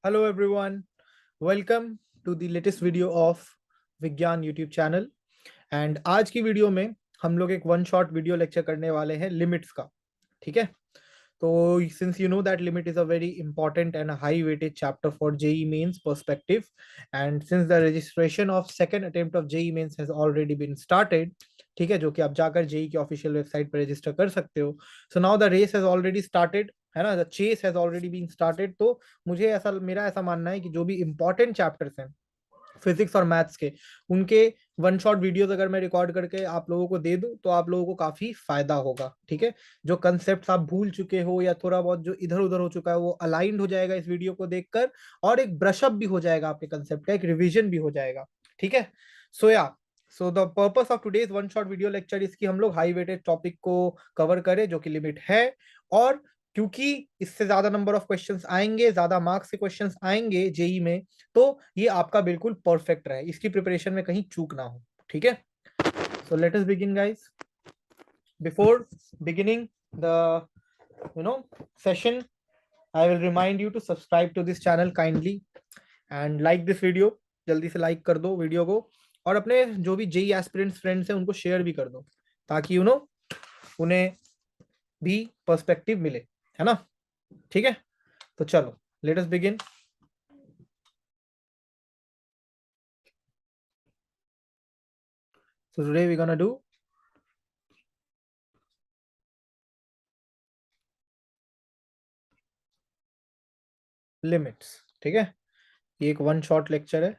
Hello everyone, welcome to the latest video of विज्ञान YouTube channel. And आज की video में हम लोग एक वन शॉट वीडियो लेक्चर करने वाले हैं लिमिट्स का। ठीक है, तो since you know that limit is a very important and a high weighted chapter for JEE mains perspective, and since the registration of second attempt of JEE mains has already been started, ठीक है, जो कि आप जाकर JEE की official website पर register कर सकते हो। So now the race has already started, है ना, the chase has already been started. तो मेरा ऐसा मानना है कि जो भी इंपॉर्टेंट चैप्टर्स हैं फिजिक्स और मैथ्स के, उनके वन शॉट वीडियोस अगर मैं रिकॉर्ड करके आप लोगों को दे दूं तो आप लोगों को काफी फायदा होगा। ठीक है, जो कंसेप्ट आप भूल चुके हो या थोड़ा बहुत जो इधर उधर हो चुका है वो अलाइंड हो जाएगा इस वीडियो को देखकर, और एक ब्रशअप भी हो जाएगा आपके कंसेप्ट का, एक रिवीजन भी हो जाएगा। ठीक है, सो या so the purpose of today's one shot video lecture is कि हम लोग हाई वेटेड टॉपिक को कवर करें जो कि लिमिट है। और क्योंकि इससे ज्यादा नंबर ऑफ क्वेश्चंस आएंगे, ज्यादा मार्क्स के क्वेश्चंस आएंगे जेई में, तो ये आपका बिल्कुल परफेक्ट रहे, इसकी प्रिपरेशन में कहीं चूक ना हो। ठीक है, so let us begin guys. Before beginning the session, I will remind you to subscribe to this channel kindly and like this video. जल्दी से लाइक कर दो वीडियो को, और अपने जो भी जेई एस्पिरेंट्स फ्रेंड्स हैं उनको शेयर भी कर दो, ताकि उन्हें भी पर्सपेक्टिव मिले, है ना। ठीक है, तो चलो late us begin. So today we're gonna do limits. ठीक है, ये एक वन शॉट लेक्चर है।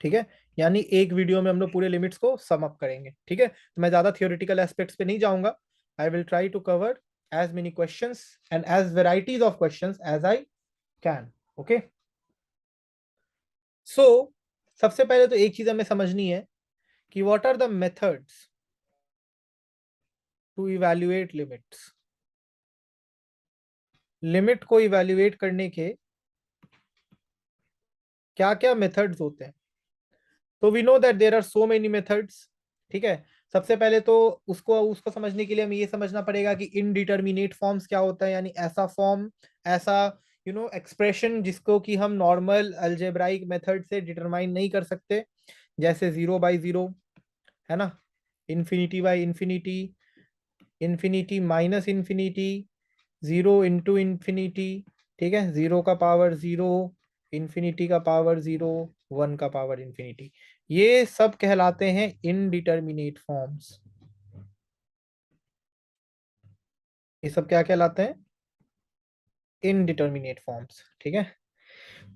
ठीक है, यानी एक वीडियो में हम लोग पूरे लिमिट्स को सम अप करेंगे। ठीक है, तो मैं ज्यादा थियोरेटिकल एस्पेक्ट्स पे नहीं जाऊंगा। I will try to cover as many questions and as varieties of questions as I can. Okay, so सबसे पहले तो एक चीज हमें समझनी है कि what are the methods to evaluate limits. Limit को इवैल्यूएट करने के क्या क्या मेथड्स होते हैं। तो we know that there are so many methods. ठीक है, सबसे पहले तो उसको उसको समझने के लिए हमें ये समझना पड़ेगा कि इनडिटर्मिनेट फॉर्म्स क्या होता है, यानी ऐसा फॉर्म, ऐसा एक्सप्रेशन जिसको कि हम नॉर्मल अलजेब्राइक मेथड से डिटरमाइन नहीं कर सकते, जैसे 0/0, है ना, infinity by infinity, infinity minus infinity, 0 into infinity. ठीक है, 0 का पावर 0, इन्फिनिटी का पावर 0, 1 का पावर इन्फिनिटी, ये सब कहलाते हैं इनडिटर्मिनेट फॉर्म्स। ये सब क्या कहलाते हैं? Indeterminate forms. ठीक है,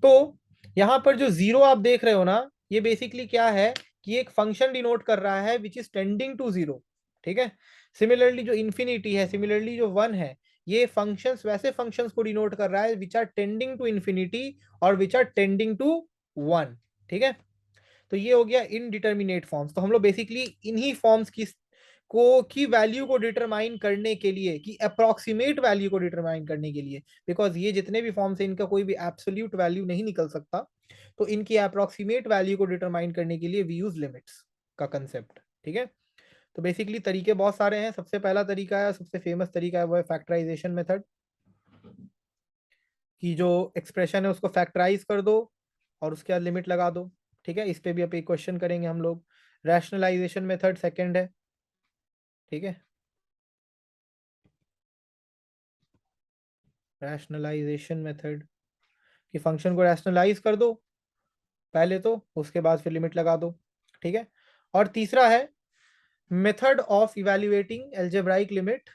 तो यहां पर जो जीरो आप देख रहे हो ना, ये बेसिकली क्या है कि एक फंक्शन डिनोट कर रहा है which is tending to zero. ठीक है, सिमिलरली जो इन्फिनिटी है, सिमिलरली जो वन है, ये फंक्शंस वैसे फंक्शंस को डिनोट कर रहा है which are tending to infinity और which are tending to one. ठीक है, तो ये हो गया इनडिटर्मिनेट फॉर्म्स। तो हम लोग बेसिकली इन्हीं फॉर्म्स की वैल्यू को डिटरमाइन करने के लिए, कि अप्रोक्सीमेट वैल्यू को डिटरमाइन करने के लिए, बिकॉज ये जितने भी फॉर्म्स हैं इनका कोई भी एब्सोल्यूट वैल्यू नहीं निकल सकता, तो इनकी अप्रोक्सीमेट वैल्यू को डिटरमाइन करने के लिए वी यूज लिमिट्स का कंसेप्ट। ठीक है, तो बेसिकली तरीके बहुत सारे हैं। सबसे पहला तरीका है, सबसे फेमस तरीका है, वो है फैक्टराइजेशन मेथड, कि जो एक्सप्रेशन है उसको फैक्टराइज कर दो और उसके बाद लिमिट लगा दो। ठीक है, इस पे भी अब एक क्वेश्चन करेंगे हम लोग। रैशनलाइजेशन मेथड सेकंड है। ठीक है, रैशनलाइजेशन मेथड, कि फंक्शन को रैशनलाइज कर दो पहले तो, उसके बाद फिर लिमिट लगा दो। ठीक है, और तीसरा है method of evaluating algebraic limit,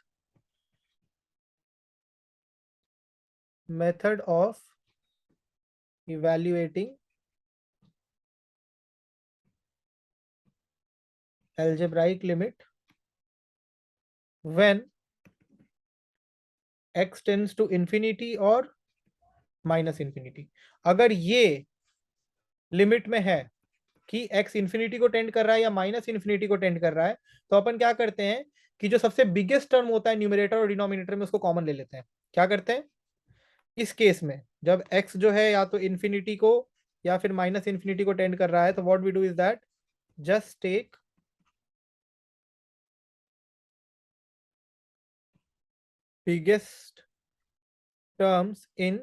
method of evaluating algebraic limit when x tends to infinity और माइनस इंफिनिटी। अगर ये लिमिट में है कि x इंफिनिटी को टेंड कर रहा है या माइनस इंफिनिटी को टेंड कर रहा है, तो अपन क्या करते हैं कि जो सबसे बिगेस्ट टर्म होता है न्यूमरेटर और डिनोमिनेटर में, उसको कॉमन ले लेते हैं। क्या करते हैं इस केस में, जब x जो है या तो इंफिनिटी को या फिर माइनस इंफिनिटी को टेंड कर रहा है, तो what we do is that just take biggest terms in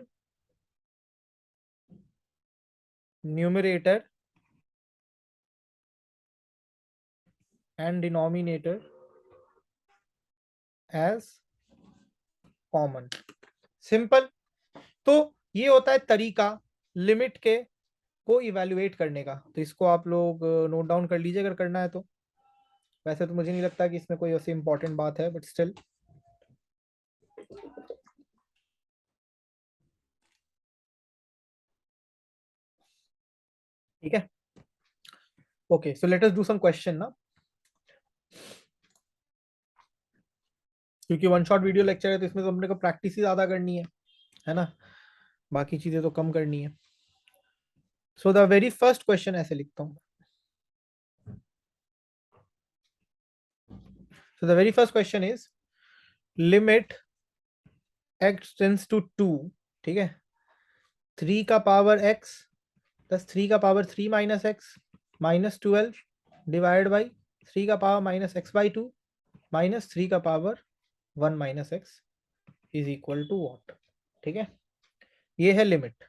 numerator and denominator as common. Simple. तो ये होता है तरीका लिमिट के को इवैल्यूएट करने का। तो इसको आप लोग नोट डाउन कर लीजिए अगर करना है तो। वैसे तो मुझे नहीं लगता कि इसमें कोई ऐसी इंपॉर्टेंट बात है, बट स्टिल। ठीक है। Okay, so let us do some question ना, क्योंकि वन शॉट वीडियो लेक्चर है तो इसमें तो अपने को प्रैक्टिस ही ज्यादा करनी है ना, बाकी चीजें तो कम करनी है। So the very first question ऐसे लिखता हूँ। So the very first question is limit x tends to 2, ठीक है, 3 का पावर x प्लस 3 का power 3 minus x minus 12 divide by 3 का power minus x by 2 minus 3 का power 1 minus x is equal to what. ठीक है, ये है लिमिट।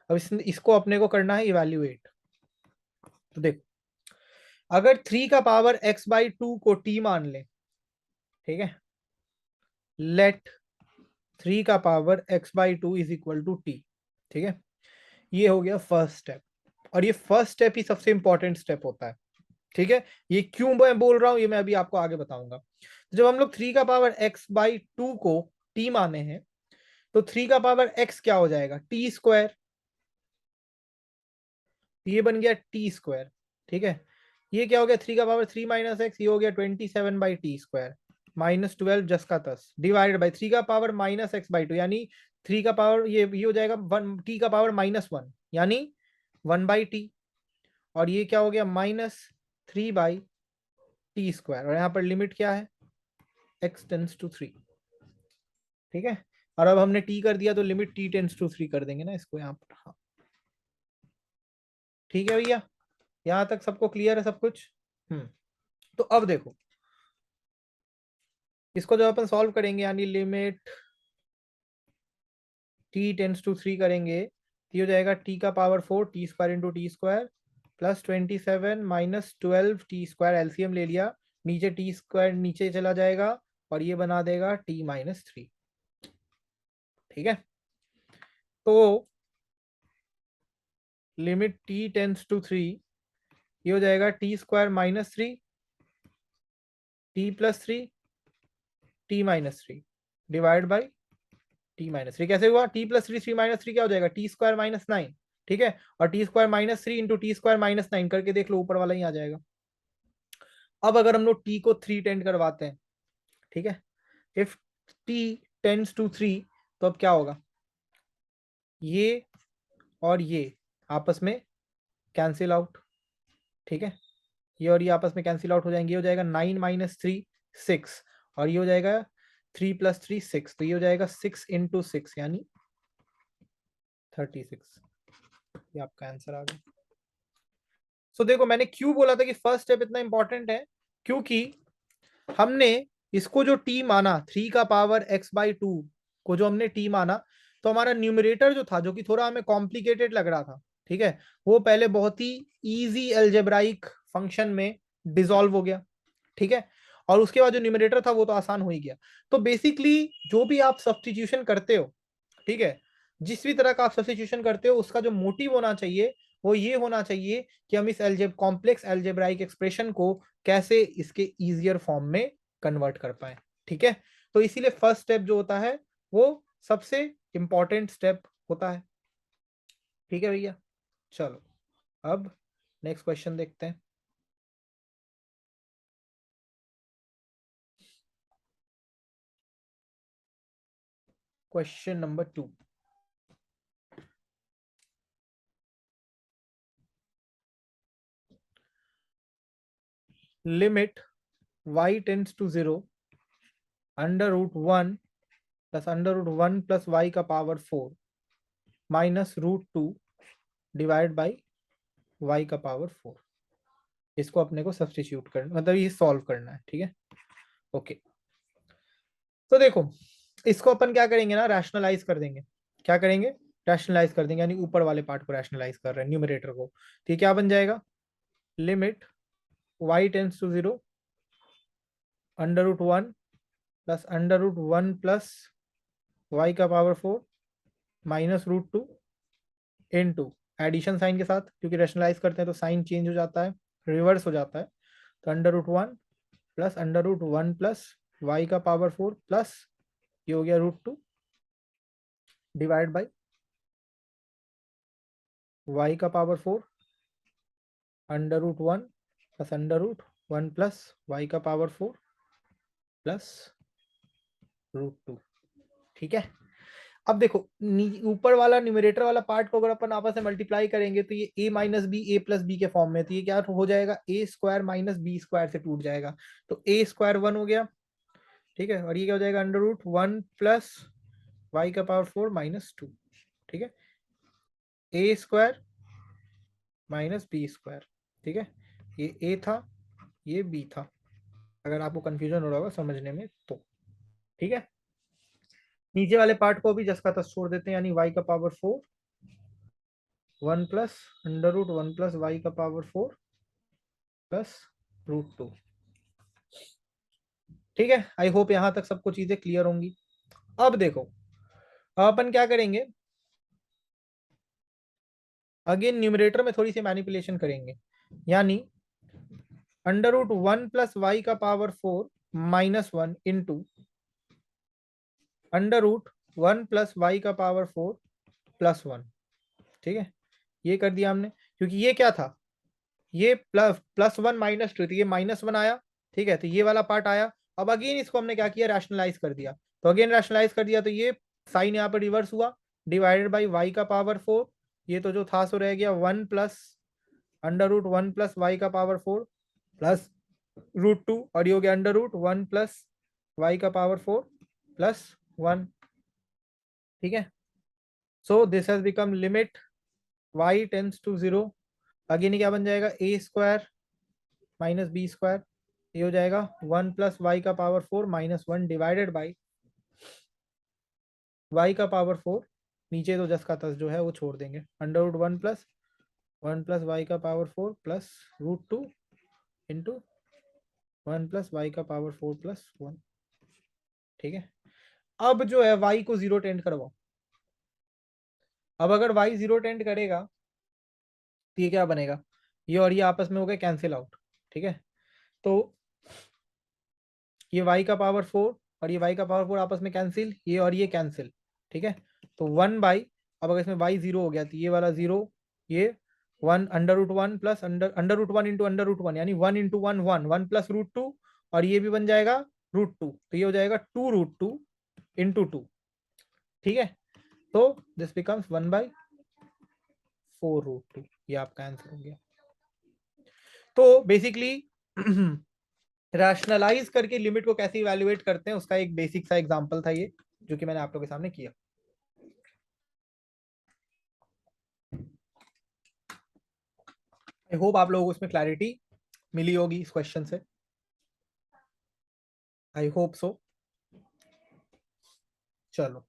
अब इसको अपने को करना है इवैल्यूएट। तो देखो, अगर 3 का पावर x बाई 2 को t मान ले, ठीक है, लेट 3 का power x by 2 is equal to t। ठीक है, ये हो गया फर्स्ट स्टेप, और ये फर्स्ट स्टेप ही सबसे इंपॉर्टेंट स्टेप होता है। ठीक है, ये क्यों मैं बोल रहा हूं ये मैं अभी आपको आगे बताऊंगा। जब हम लोग 3 का पावर x बाई 2 को t माने हैं, तो 3 का पावर x क्या हो जाएगा, टी स्क्वायर। ये बन गया टी स्क्वायर। ठीक है, ये क्या हो गया, 3 का पावर 3 माइनस एक्स, ये हो गया 27 बाई टी स्क्वायर माइनस 12 जस का तस डिवाइड बाई 3 का पावर माइनस एक्स बाई 2, यानी 3 का पावर ये हो जाएगा 1 टी का पावर माइनस 1, यानी 1 बाई टी, और ये क्या हो गया माइनस 3 बाई टी स्क्वायर, और यहाँ पर लिमिट क्या है, x टेंस टू 3। ठीक है, और अब हमने t कर दिया तो लिमिट t टेंस टू 3 कर देंगे ना इसको यहाँ पर। हाँ, ठीक है भैया, यहाँ तक सबको क्लियर है सब कुछ। तो अब देखो, इसको जब अपन सॉल्व करेंगे, यानी लिमिट t टेंस टू 3 करेंगे, तो हो जाएगा t का power 4 T square into T square plus 27 minus 12 T square, LCM ले लिया, नीचे टी स्क्वायर नीचे चला जाएगा और ये बना देगा t माइनस 3। ठीक है, तो लिमिट t टेंस टू 3, ये हो जाएगा T square minus 3 T plus 3 T minus 3 divide by T minus 3। कैसे हुआ, टी प्लस 3 3 माइनस 3 क्या हो जाएगा, टी स्क्वायर माइनस 9। ठीक है, और T square minus 3 into T square minus 9 करके देख लो, ऊपर वाला ही आ जाएगा। अब अगर हम लोग टी को 3 टेंड करवाते हैं, ठीक है, इफ टी टेंड्स टू 3, तो अब क्या होगा, ये और ये आपस में कैंसिल आउट। ठीक है, ये और ये आपस में कैंसिल आउट हो जाएंगे, ये हो जाएगा 9 माइनस 3 6, और ये हो जाएगा 3 प्लस 3 6, तो ये हो जाएगा 6 इंटू 6 यानी 36। ये आपका आंसर आ गया। सो देखो, मैंने क्यों बोला था कि फर्स्ट स्टेप इतना इंपॉर्टेंट है, क्योंकि हमने इसको जो टी माना, 3 का पावर एक्स बाई 2 को जो हमने टी माना, तो हमारा न्यूमरेटर जो था, जो कि थोड़ा हमें कॉम्प्लिकेटेड लग रहा था, ठीक है, वो पहले बहुत ही इजी एल्जेब्राइक फंक्शन में डिसॉल्व हो गया। ठीक है, और उसके बाद जो न्यूमरेटर था वो तो आसान हो ही गया। तो बेसिकली जो भी आप सब्स्टिट्यूशन करते हो, ठीक है, जिस भी तरह का आप सब्स्टिट्यूशन करते हो, उसका जो मोटिव होना चाहिए वो ये होना चाहिए कि हम इस कॉम्प्लेक्स एल्जेब्राइक एक्सप्रेशन को कैसे इसके इजियर फॉर्म में कन्वर्ट कर पाए। ठीक है, तो इसीलिए फर्स्ट स्टेप जो होता है वो सबसे इंपॉर्टेंट स्टेप होता है। ठीक है भैया, चलो अब नेक्स्ट क्वेश्चन देखते हैं। Question number 2, limit y tends to 0 under root 1 plus under root 1 plus Y का power 4 minus root 2 divide by Y का पावर 4। इसको अपने को सब्स्टिट्यूट करना, मतलब ये सॉल्व करना है। ठीक है, ओके, तो देखो, इसको अपन क्या करेंगे ना, रैशनलाइज कर देंगे। क्या करेंगे, रैशनलाइज कर देंगे, यानी ऊपर वाले पार्ट को रैशनलाइज कर रहे हैं, न्यूमरेटर को। तो ये क्या बन जाएगा, limit y tends to 0 √1 plus √1 plus y का power 4 minus √2 into addition sign के साथ, क्योंकि रैशनलाइज करते हैं तो साइन चेंज हो जाता है, रिवर्स हो जाता है। तो √1 प्लस √1 प्लस y का पावर 4 प्लस ये हो गया √2 डिवाइड बाई y का पावर 4 √1 प्लस √1 प्लस y का पावर 4 प्लस √2। ठीक है, अब देखो ऊपर वाला न्यूमरेटर वाला पार्ट को अगर अपन आपस में मल्टीप्लाई करेंगे तो ये a minus B A plus B के फॉर्म में, तो ये क्या हो जाएगा, a square minus B square से टूट जाएगा, तो a स्क्वायर 1 हो गया। ठीक है, और ये क्या हो जाएगा, √1 प्लस y का पावर 4 माइनस 2। ठीक है, a square minus B square. ठीक है, ये a था, ये b था, अगर आपको कंफ्यूजन हो रहा होगा समझने में तो। ठीक है, नीचे वाले पार्ट को भी जस का तस छोड़ देते हैं, यानी y का पावर 4 1 प्लस √1 प्लस y का पावर 4 प्लस √2। ठीक है, आई होप यहां तक सबको चीजें क्लियर होंगी। अब देखो, अब अपन क्या करेंगे, अगेन न्यूमरेटर में थोड़ी सी मैनिपुलेशन करेंगे, यानी √1 प्लस वाई का power 4 minus 1 into √1 plus Y का पावर 4 प्लस 1। ठीक है, ये कर दिया हमने, क्योंकि ये क्या था, ये +1 माइनस 2, तो ये -1 आया। ठीक है, तो ये वाला पार्ट आया। अब अगेन इसको हमने क्या किया, रैशनलाइज कर दिया, तो अगेन रैशनलाइज कर दिया तो ये साइन यहाँ पर रिवर्स हुआ, डिवाइडेड बाई वाई का पावर 4, ये तो जो था सो रह गया 1 प्लस √1 प्लस वाई का पावर 4 प्लस √2, और ये हो गया √1 प्लस वाई का पावर 4 प्लस 1। ठीक है, so this has become limit y tends to 0, again ये क्या बन जाएगा, a square minus B square, ये हो जाएगा 1 प्लस वाई का power 4 minus 1 divided by Y का पावर 4, नीचे तो जस का तस जो है वो छोड़ देंगे, √1 प्लस 1 प्लस वाई का power 4 plus √2 into 1 plus Y का पावर 4 प्लस 1। ठीक है, अब जो है y को 0 टेंड करवाओ। अब अगर y 0 टेंड करेगा तो ये क्या बनेगा, ये और ये आपस में हो गए कैंसिल आउट। ठीक है, तो ये y का पावर 4 और ये y का पावर 4 आपस में कैंसिल, ये और ये कैंसिल। ठीक है, तो 1 बाई, अब अगर इसमें y 0 हो गया तो ये वाला 0, ये 1 √1 प्लस √1 इंटू √1, यानी 1 इंटू 1 1 1 प्लस √2, और ये भी बन जाएगा √2, तो ये हो जाएगा 2 √2 इंटू 2। ठीक है, तो दिस बिकम्स 1/4 √2, ये आपका आंसर हो गया। तो बेसिकली रैशनलाइज करके लिमिट को कैसे इवैल्यूएट करते हैं उसका एक बेसिक सा एग्जांपल था ये, जो कि मैंने आप लोगों के सामने किया। आई होप आप लोगों को इसमें क्लैरिटी मिली होगी इस क्वेश्चन से, आई होप सो। चलो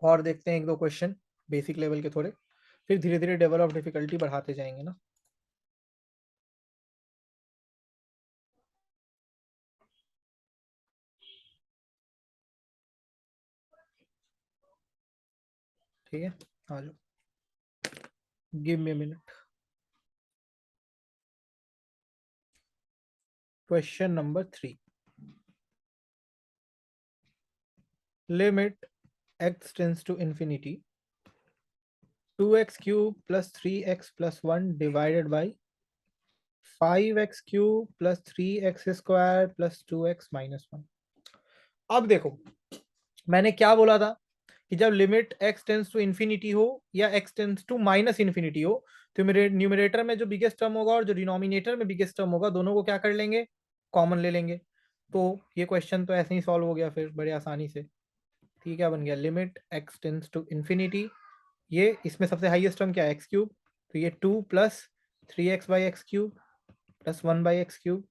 और देखते हैं एक दो क्वेश्चन बेसिक लेवल के थोड़े, फिर धीरे धीरे लेवल ऑफ डिफिकल्टी बढ़ाते जाएंगे ना। ठीक है, आ जाओ, give me minute. Question number 3, limit x tends to infinity 2x cube plus 3x plus 1 divided by 5x cube plus 3x square plus 2x minus 1। अब देखो, मैंने क्या बोला था कि जब limit x tends to infinity हो या x tends to minus infinity हो, तो मेरे न्यूमरेटर में जो बिगेस्ट टर्म होगा और जो डिनोमिनेटर में बिगेस्ट टर्म होगा, दोनों को क्या कर लेंगे, कॉमन ले लेंगे। तो ये क्वेश्चन तो ऐसे ही सॉल्व हो गया फिर बड़े आसानी से। ठीक, क्या बन गया, limit x tends to infinity, ये इसमें सबसे हाईएस्ट टर्म क्या है, एक्स क्यूब, तो ये 2 plus 3x by x cube plus 1 by x cube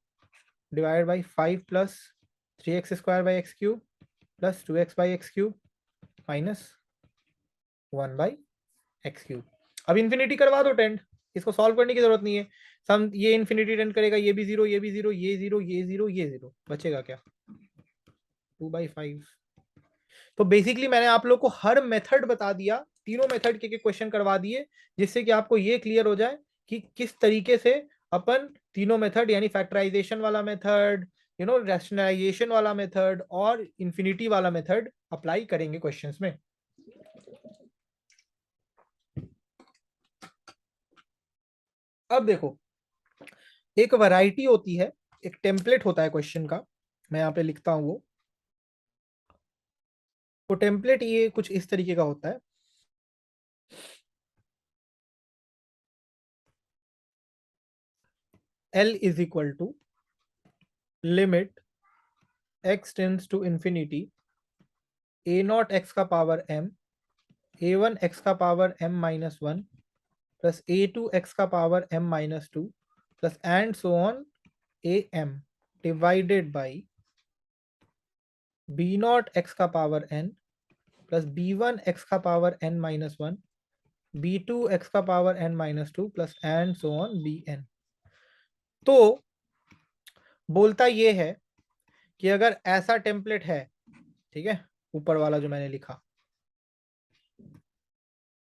divide by 5 plus 3x square by x cube plus 2x by x cube minus 1/x³। अब infinity करवा दो टेंड, इसको सॉल्व करने की जरूरत नहीं है। सम ये इन्फिनिटी टेंड करेगा, ये भी जीरो, ये भी जीरो, ये जीरो, ये जीरो, ये जीरो, बचेगा क्या? 2/5। तो बेसिकली मैंने आप लोग को हर मेथड बता दिया, तीनों मेथड के क्वेश्चन करवा दिए, जिससे कि आपको ये क्लियर हो जाए कि किस तरीके से अपन तीनों मेथड यानी फैक्टराइजेशन वाला मेथड, रैशनलाइजेशन वाला मेथड और इंफिनिटी वाला मेथड अप्लाई करेंगे क्वेश्चंस में। अब देखो, एक वैरायटी होती है, एक टेम्पलेट होता है क्वेश्चन का, मैं यहाँ पे लिखता हूं वो। तो टेम्पलेट ये कुछ इस तरीके का होता है। L is equal to limit x tends to infinity a naught x का पावर m, a1 x का power m minus 1 plus a2 x का power m minus 2 plus and so on am divided by b naught x का power n plus b1 x का power n minus 1, b2 x का power n minus 2 plus and so on bn। तो बोलता ये है कि अगर ऐसा टेम्पलेट है, ठीक है, ऊपर वाला जो मैंने लिखा,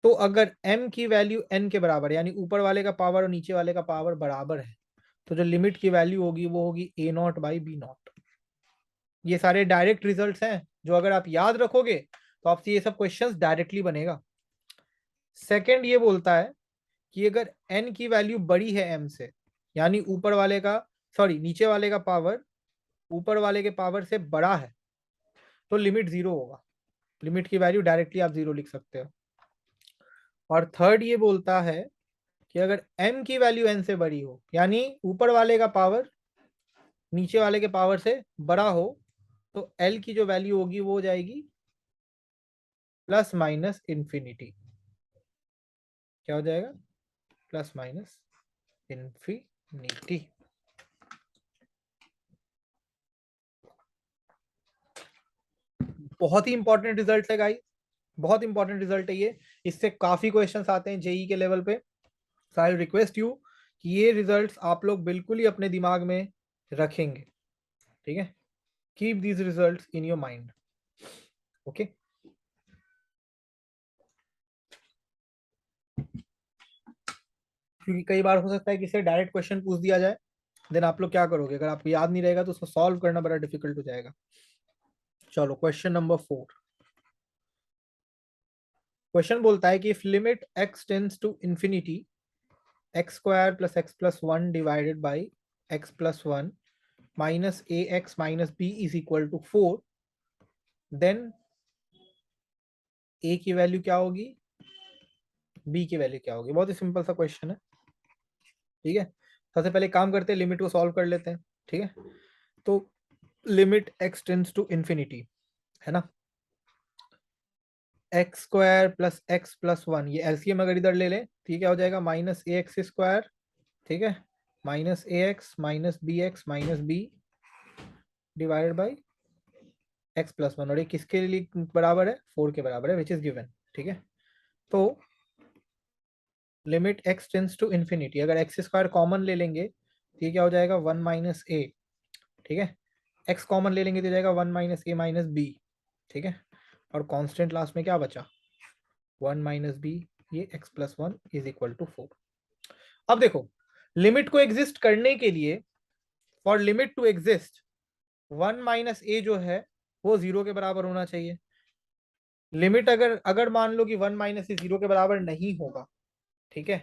तो अगर m की वैल्यू n के बराबर यानी ऊपर वाले का पावर और नीचे वाले का पावर बराबर है, तो जो लिमिट की वैल्यू होगी वो होगी a0/b0। ये सारे डायरेक्ट रिजल्ट्स हैं, जो अगर आप याद रखोगे तो आपसे ये सब क्वेश्चंस डायरेक्टली बनेगा। सेकंड ये बोलता है कि अगर n की वैल्यू बड़ी है m से, यानी ऊपर वाले का सॉरी नीचे वाले का पावर ऊपर वाले के पावर से बड़ा है, तो लिमिट जीरो होगा। लिमिट की वैल्यू डायरेक्टली आप जीरो लिख सकते हो। और थर्ड ये बोलता है कि अगर m की वैल्यू n से बड़ी हो, यानी ऊपर वाले का पावर नीचे वाले के पावर से बड़ा हो, तो l की जो वैल्यू होगी वो हो जाएगी प्लस माइनस इंफिनिटी। क्या हो जाएगा? Plus minus infinity. बहुत ही इंपॉर्टेंट रिजल्ट है गाइस, बहुत इंपॉर्टेंट रिजल्ट है ये। इससे काफी क्वेश्चंस आते हैं जेई के लेवल पे। सो आई रिक्वेस्ट यू कि ये रिजल्ट्स आप लोग बिल्कुल ही अपने दिमाग में रखेंगे, ठीक है। Keep these results in your mind, okay. क्योंकि कई बार हो सकता है कि इसे डायरेक्ट क्वेश्चन पूछ दिया जाए, देन आप लोग क्या करोगे? अगर आपको याद नहीं रहेगा तो उसको सॉल्व करना बड़ा डिफिकल्ट हो जाएगा। चलो क्वेश्चन नंबर 4। क्वेश्चन बोलता है कि if limit x tends to infinity x square plus x plus 1 divided by x plus 1 minus ax minus b is equal to 4, then a की वैल्यू क्या होगी, b की वैल्यू क्या होगी? बहुत ही सिंपल सा क्वेश्चन है, ठीक है। सबसे पहले काम करते हैं, लिमिट को सॉल्व कर लेते हैं, ठीक है। तो limit x tends to infinity है ना, X square plus X plus 1, ये एलसीएम अगर इधर ले ले तो ये क्या हो जाएगा? माइनस ए एक्स स्क्वायर, ठीक है, minus A X minus B divided by X plus 1। और ये किसके लिए बराबर है? 4 के बराबर है, विच इज गिवन, ठीक है। तो limit x tends to infinity, अगर एक्स स्क्वायर कॉमन ले लेंगे तो ये क्या हो जाएगा? 1 माइनस ए, ठीक है। एक्स कॉमन ले लेंगे तो जाएगा 1 माइनस ए माइनस बी, ठीक है। और कांस्टेंट लास्ट में क्या बचा? 1 माइनस बी, ये x plus 1 is equal to 4। अब देखो, लिमिट को एग्जिस्ट करने के लिए, for limit to exist, 1 minus a जो है वो 0 के बराबर होना चाहिए। लिमिट अगर अगर मान लो कि 1 माइनस ए 0 के बराबर नहीं होगा, ठीक है,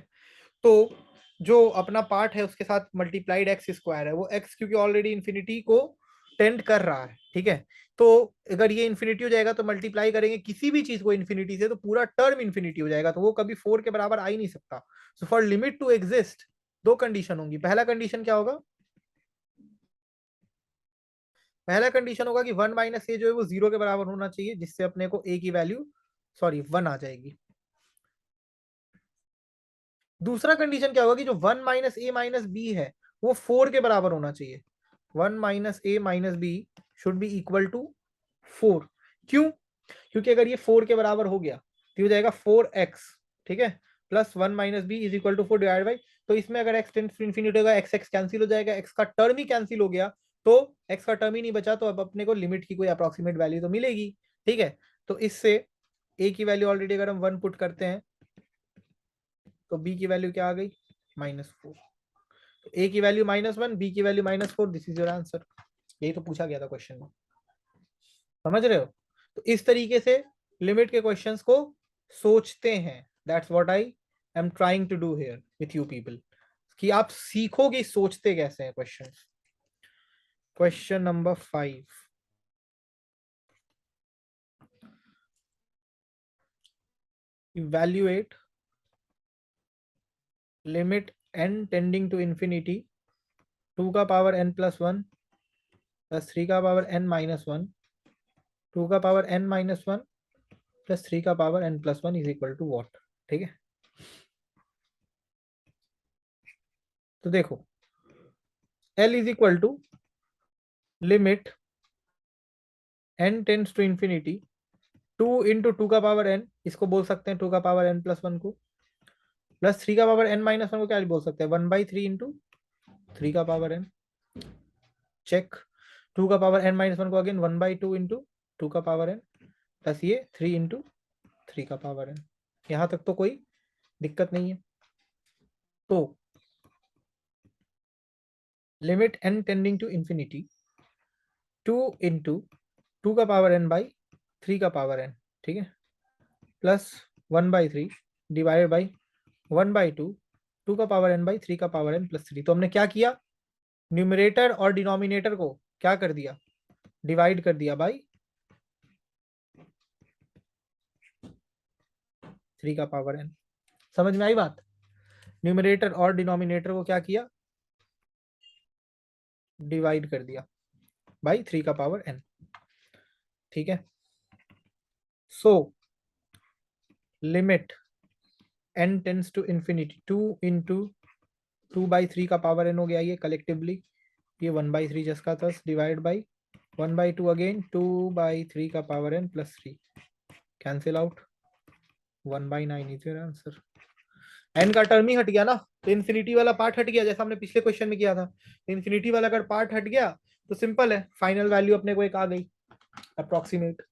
तो जो अपना पार्ट है उसके साथ मल्टीप्लाइड एक्स स्क्वायर है, वो एक्स क्योंकि ऑलरेडी इंफिनिटी को टेंड कर रहा है, ठीक है। तो अगर ये इंफिनिटी हो जाएगा तो मल्टीप्लाई करेंगे किसी भी चीज को इंफिनिटी से, तो पूरा टर्म इंफिनिटी हो जाएगा, तो वो कभी 4 के बराबर आ ही नहीं सकता। So for limit to exist दो कंडीशन होंगी। पहला कंडीशन क्या होगा? पहला कंडीशन होगा कि 1 माइनस ए जो है वो 0 के बराबर होना चाहिए, जिससे अपने को ए की वैल्यू सॉरी 1 आ जाएगी। दूसरा कंडीशन क्या होगा कि जो 1 माइनस ए माइनस बी है वो 4 के बराबर होना चाहिए। 1 minus A minus B should be equal to 4। क्यों? क्योंकि अगर ये 4 के बराबर हो गया तो हो जाएगा 4x, ठीक है, plus 1 minus B is equal to 4 divide by, तो इसमें अगर x टेंड्स टू इन्फिनिटी होगा एक्स एक्स कैंसिल हो जाएगा, x का टर्म ही कैंसिल हो गया, तो x का टर्म ही नहीं बचा, तो अब अपने को लिमिट की कोई अप्रोक्सीमेट वैल्यू तो मिलेगी, ठीक है। तो इससे a की वैल्यू ऑलरेडी अगर हम 1 पुट करते हैं तो b की वैल्यू क्या आ गई, -4, तो a की वैल्यू -1, b की value -4, this is your answer. यही तो पूछा गया था क्वेश्चन में, समझ रहे हो। तो इस तरीके से लिमिट के क्वेश्चंस को सोचते हैं, that's what I am trying to do here with you people, कि आप सीखोगे सोचते कैसे हैं questions. Question number 5, evaluate limit n tending to infinity 2 का पावर n प्लस 1 प्लस 3 का पावर n माइनस 1, 2 का पावर n माइनस 1 प्लस 3 का power n plus 1 is equal to what, ठीक है। तो देखो L is equal to limit n tends to infinity 2 into 2 का power n, इसको बोल सकते हैं 2 का पावर n प्लस 1 को, प्लस 3 का पावर n माइनस 1 को क्या बोल सकते हैं 1/3 इंटू 3 का पावर n, चेक। 2 का पावर n माइनस 1 को अगेन 1/2 इंटू 2 का पावर n, प्लस ये 3 इंटू 3 का पावर n। यहां तक तो कोई दिक्कत नहीं है। तो limit n tending to infinity 2 into 2 का पावर n बाई 3 का पावर n, ठीक है, प्लस 1/3 डिवाइडेड बाई 1/2 2 का पावर n बाई 3 का पावर n प्लस 3। तो हमने क्या किया, न्यूमरेटर और डिनोमिनेटर को क्या कर दिया, डिवाइड कर दिया बाई 3 का पावर n। समझ में आई बात, न्यूमरेटर और डिनोमिनेटर को क्या किया, डिवाइड कर दिया बाई 3 का पावर n, ठीक है। So limit n tends to infinity 2 into 2/3 का पावर n हो गया ये कलेक्टिवली, ये 1/3 जिसका था, डिवाइड बाई 1/2 अगेन 2/3 का power n plus 3, cancel out, 1/9 is your answer. n का टर्म ही हट गया ना, तो इन्फिनिटी वाला पार्ट हट गया, जैसा हमने पिछले क्वेश्चन में किया था। इन्फिनिटी वाला अगर पार्ट हट गया तो सिंपल है, फाइनल वैल्यू अपने को एक आ गई अप्रोक्सीमेट।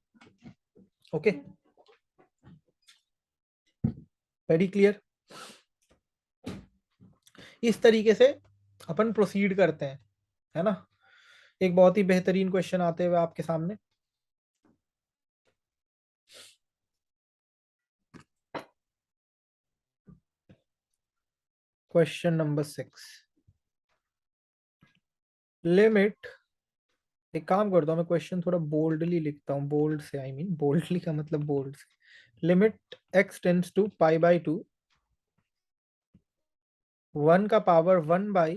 Okay, very clear. इस तरीके से अपन प्रोसीड करते हैं, है ना। एक बहुत ही बेहतरीन क्वेश्चन आते हुए आपके सामने, क्वेश्चन नंबर 6। लिमिट, एक काम करता हूँ मैं, क्वेश्चन थोड़ा बोल्डली लिखता हूँ, बोल्ड से आई मीन बोल्डली का मतलब बोल्ड से। लिमिट x टेंड्स टू π/2 1 का power 1 by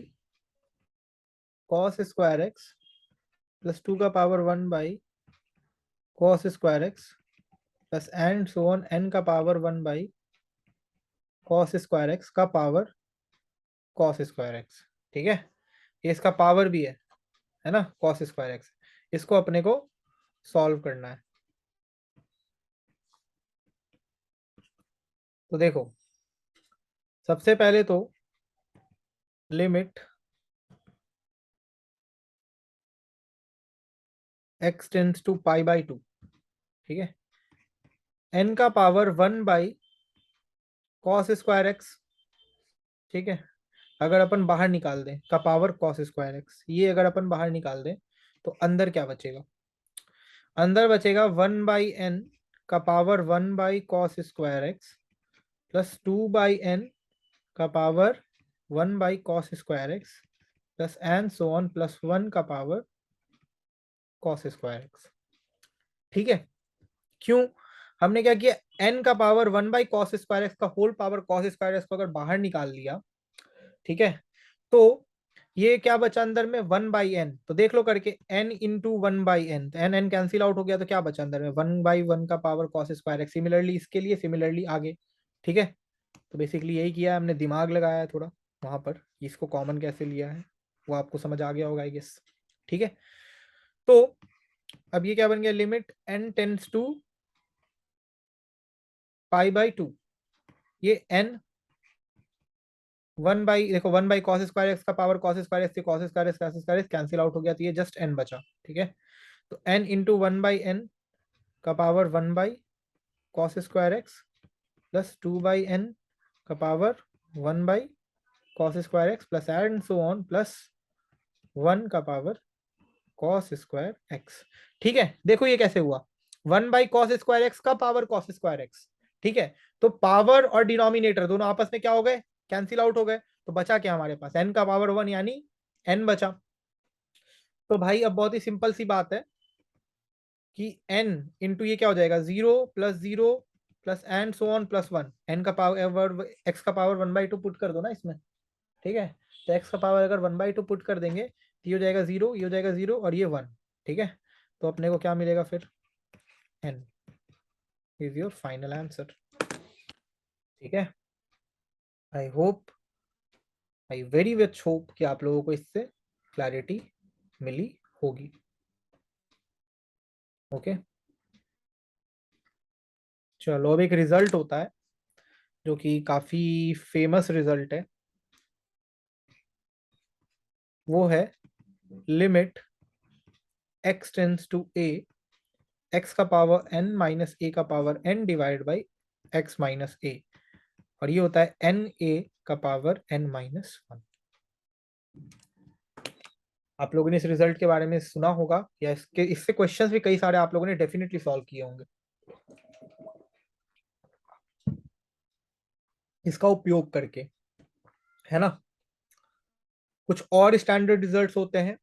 cos square x plus 2 का power 1 by cos square x plus and so on n का power 1 by cos square x का पावर कॉस स्क्वायर एक्स, ठीक है। ये इसका पावर भी है ना, कॉस स्क्वायर एक्स। इसको अपने को सॉल्व करना है। तो देखो सबसे पहले तो लिमिट x टेंड्स टू π/2, ठीक है, n का power 1 by cos square x, ठीक है। अगर अपन बाहर निकाल दें का पावर कॉस स्क्वायर एक्स, ये अगर अपन बाहर निकाल दें तो अंदर क्या बचेगा, अंदर बचेगा 1/n का power 1 by cos square x plus 2/n का power 1 by cos square x plus and so on plus 1 का पावर कॉस स्क्वायर एक्स, ठीक है। क्यों, हमने क्या किया, n का power 1 by cos square x का whole power cos square x को अगर बाहर निकाल लिया, ठीक है, तो ये क्या बचा अंदर में 1/n, तो देख लो करके n इंटू 1/n, तो n n कैंसिल आउट हो गया, तो क्या बचा अंदर में 1/1 का power cos square x. Similarly इसके लिए, सिमिलरली आगे, ठीक है। तो बेसिकली यही किया, हमने दिमाग लगाया है थोड़ा वहां पर, इसको कॉमन कैसे लिया है वो आपको समझ आ गया होगा आई गेस, ठीक है। तो अब ये क्या बन गया, limit n tends to pi by two, ये n 1 बाई, देखो 1 बाई कॉस स्क्वायर एक्स का power cos square X, cos square X cos square X cancel out हो गया, तो ये जस्ट n बचा। ठीक है, तो n इंटू 1 बाई एन का power 1 by cos square x plus 2 by n का power 1 by cos square x plus and so on plus 1 का पावर कॉस स्क्वायर एक्स। ठीक है, देखो ये कैसे हुआ, 1 बाई कॉस स्क्वायर एक्स का पावर कॉस स्क्वायर एक्स। ठीक है, तो पावर और डिनोमिनेटर दोनों आपस में क्या हो गए, कैंसिल आउट हो गए, तो बचा क्या हमारे पास, n का पावर 1 यानी n बचा। तो भाई अब बहुत ही सिंपल सी बात है कि n इंटू ये क्या हो जाएगा, 0 plus and so on plus 1, n का पावर x का पावर 1/2 पुट कर दो ना इसमें। ठीक है, तो x का पावर अगर 1/2 पुट कर देंगे तो ये हो जाएगा 0, ये हो जाएगा 0 और ये 1। ठीक है, तो अपने को क्या मिलेगा फिर, n is your final answer. ठीक है, I hope, I very much hope कि आप लोगों को इससे क्लैरिटी मिली होगी। ओके, चलो अब एक रिजल्ट होता है जो कि काफी फेमस रिजल्ट है, वो है limit x tends to a, x का पावर n माइनस a का power n divide by x minus a, और ये होता है n a का पावर n माइनस 1। आप लोगों ने इस रिजल्ट के बारे में सुना होगा, या इससे क्वेश्चंस भी कई सारे आप लोगों ने डेफिनेटली सॉल्व किए होंगे। इसका उपयोग करके, है ना, कुछ और स्टैंडर्ड रिजल्ट्स होते हैं,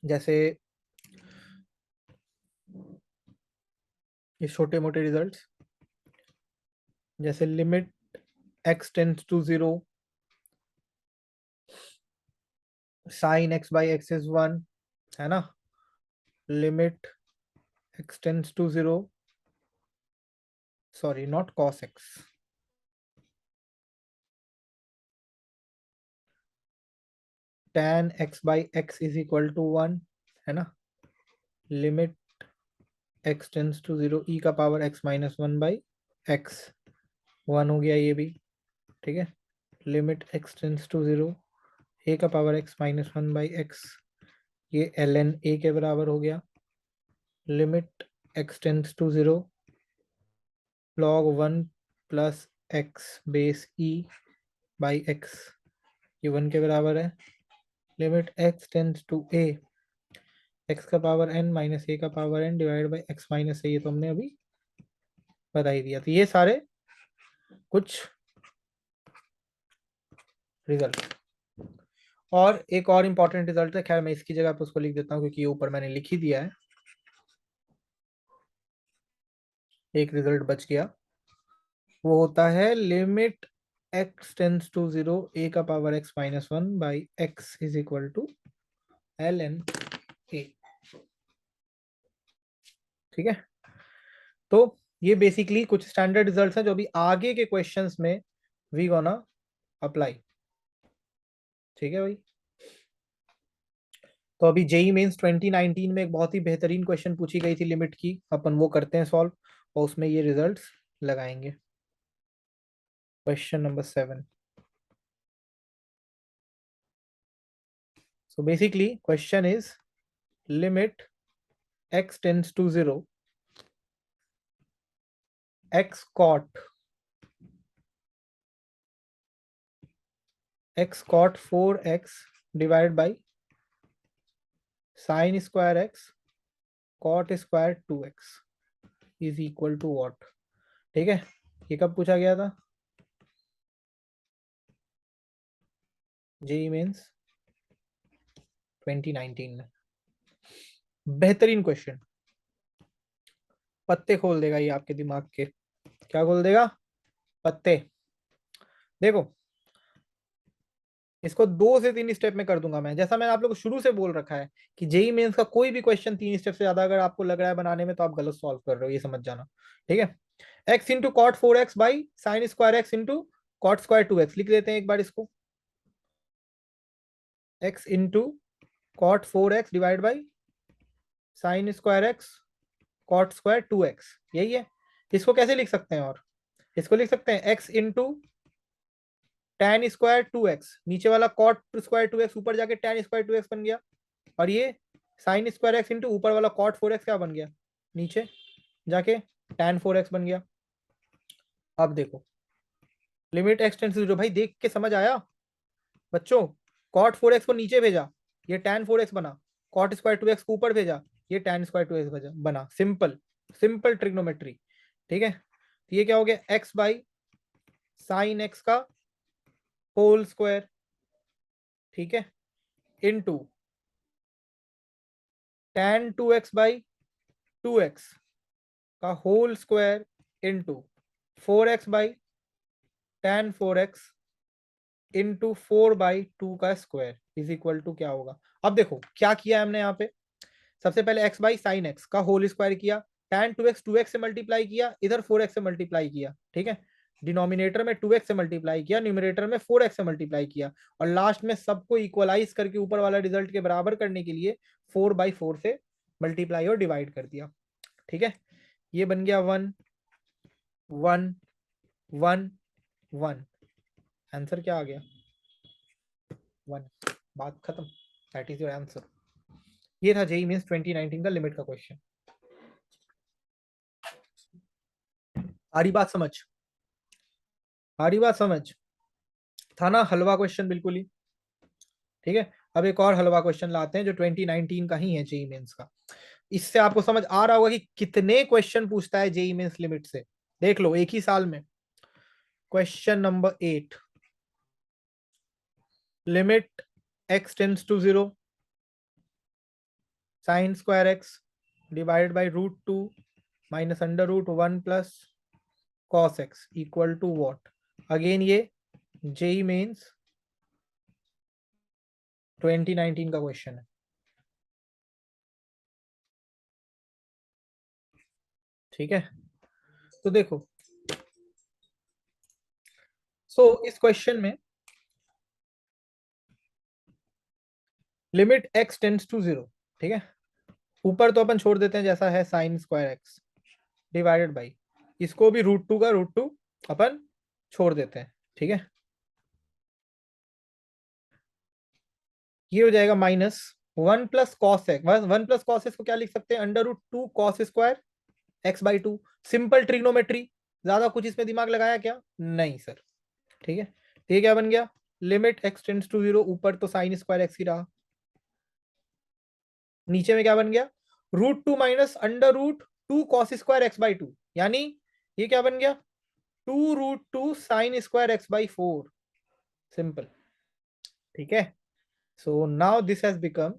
जैसे ये छोटे मोटे रिजल्ट्स, जैसे limit x tends to 0 sine x by X is 1, है ना, limit x tends to 0, sorry not cos x, tan x by X is equal to 1, है ना, limit x tends to 0 e का power x minus 1 by X, 1 हो गया ये भी। ठीक है, limit x tends to 0 a का power x minus 1 by x, ये ln a के बराबर हो गया। Limit x tends to 0 log 1 plus x base e by x, ये 1 के बराबर है। Limit x tends to a, x का पावर n माइनस a का power n divide by x minus a, ये तो हमने अभी बता ही दिया। तो ये सारे कुछ रिजल्ट, और एक और इंपॉर्टेंट रिजल्ट है, खैर मैं इसकी जगह पर उसको लिख देता हूँ क्योंकि ये ऊपर मैंने लिख ही दिया है, एक रिजल्ट बच गया, वो होता है limit x tends to 0 a का power x minus 1 by x is equal to ln a। ठीक है, तो ये बेसिकली कुछ स्टैंडर्ड रिजल्ट्स हैं जो अभी आगे के क्वेश्चंस में वी गोना अप्लाई। ठीक है भाई, तो अभी जेई मेंस 2019 में एक बहुत ही बेहतरीन क्वेश्चन पूछी गई थी लिमिट की, अपन वो करते हैं सॉल्व, और उसमें ये रिजल्ट्स लगाएंगे। Question number 7। So basically question is limit x tends to 0 x cot 4x divided by sin square x cot square 2x is equal to what। ठीक है, ये कब पूछा गया था, जेई मेंस 2019 में। बेहतरीन क्वेश्चन, पत्ते खोल देगा ये आपके दिमाग के। क्या खोल देगा, पत्ते। देखो इसको 2 से 3 स्टेप में कर दूंगा मैं, जैसा मैंने आप लोगों को शुरू से बोल रखा है कि जेई मेंस का कोई भी क्वेश्चन 3 स्टेप से ज्यादा अगर आपको लग रहा है बनाने में तो आप गलत सॉल्व कर रहे हो, ये समझ जाना। ठीक है, x into cot 4x by sine square X into cot square 2x, लिख देते हैं एक बार इसको, x into cot 4x divide by sine square X cot square 2x, यही है। इसको कैसे लिख सकते हैं? और इसको लिख सकते हैं x into tan square 2x, नीचे वाला cot स्क्वायर 2x ऊपर जाके tan स्क्वायर 2x बन गया, और ये sin स्क्वायर x इंटू ऊपर वाला cot 4x क्या बन गया, नीचे जाके tan 4x बन गया। अब देखो लिमिट x टेंड्स टू 0, भाई देख के समझ आया बच्चों? cot 4x को नीचे भेजा, ये tan 4x बना, cot स्क्वायर 2x को ऊपर भेजा, ये tan स्क्वायर 2x बना। सिंपल सिंपल ट्रिग्नोमेट्री, ठीक है। तो ये क्या हो गया, x बाई साइन एक्स का होल स्क्वायर, ठीक है, into tan 2x by 2x का whole square into 4x by tan 4x into 4/2 का स्क्वायर इज इक्वल टू क्या होगा। अब देखो क्या किया हमने यहाँ पे, सबसे पहले x बाई साइन एक्स का होल स्क्वायर किया, tan 2x 2x से मल्टीप्लाई किया, इधर 4x से मल्टीप्लाई किया, ठीक है। डिनोमिनेटर में 2x से मल्टीप्लाई किया, न्यूमरेटर में 4x से मल्टीप्लाई किया, और लास्ट में सबको इक्वलाइज करके ऊपर वाला रिजल्ट के बराबर करने के लिए 4/4 से मल्टीप्लाई और डिवाइड कर दिया, ठीक है। ये बन गया 1 1 1 1, आंसर क्या आ गया, 1। बात खत्म, दैट इज योर आंसर। ये था जेईई मेंस 2019 का लिमिट का क्वेश्चन। सारी बात समझ, सारी बात समझ, था ना हलवा क्वेश्चन बिल्कुल ही, ठीक है। अब एक और हलवा क्वेश्चन लाते हैं जो 2019 का ही है जेईई मेंस का। इससे आपको समझ आ रहा होगा कि कितने क्वेश्चन पूछता है जेईई मेंस लिमिट से। देख लो एक ही साल में। Question number 8, limit x tends to 0 sine square x divided by √2 minus √1 plus cos x equal to what. Again ये जेईई मेंस 2019 का क्वेश्चन है, ठीक है। तो देखो इस क्वेश्चन में लिमिट x टेंड्स टू 0, ठीक है। ऊपर तो अपन छोड़ देते हैं जैसा है sign square x divided by, इसको भी √2 का √2 अपन छोड़ देते हैं, ठीक है। ये हो जाएगा minus 1 plus cos x, 1 plus cos x को क्या लिख सकते हैं, √2 cos square x/2। Simple trigonometry, ज्यादा कुछ इसमें दिमाग लगाया क्या, नहीं सर, ठीक है। तो ये क्या बन गया, लिमिट x टेंड्स टू 0, ऊपर तो साइन स्क्वायर एक्स ही रहा, नीचे में क्या बन गया, √2 माइनस √2 कॉस स्क्वायर x/2, यानी ये क्या बन गया, 2√2 साइन स्क्वायर x/4, सिंपल, ठीक है। So now this has become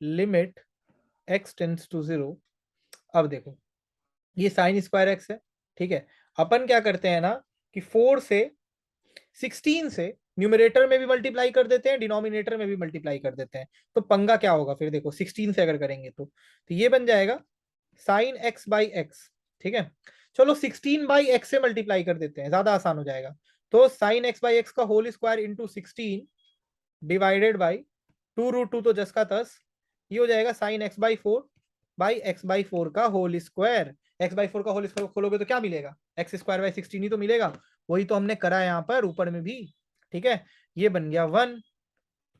limit x tends to 0। अब देखो ये साइन स्क्वायर एक्स है, ठीक है। अपन क्या करते हैं ना कि 4 से 16 से न्यूमरेटर में भी मल्टीप्लाई कर देते हैं, डिनोमिनेटर में भी मल्टीप्लाई कर देते हैं। तो पंगा क्या होगा फिर, देखो 16 से अगर करेंगे तो ये बन जाएगा साइन एक्स बाई एक्स, ठीक है। चलो 16/x से मल्टीप्लाई कर देते हैं, ज्यादा आसान हो जाएगा। तो साइन एक्स बाई एक्स का whole square into 16 divided by 2√2 तो जस का तस, ये हो जाएगा साइन x/4 का होल स्क्वायर। x/4 का होल स्क्वायर खोलोगे तो क्या मिलेगा, x² बाई 16 ही तो मिलेगा, वही तो हमने करा है यहाँ पर ऊपर में भी, ठीक है। ये बन गया 1,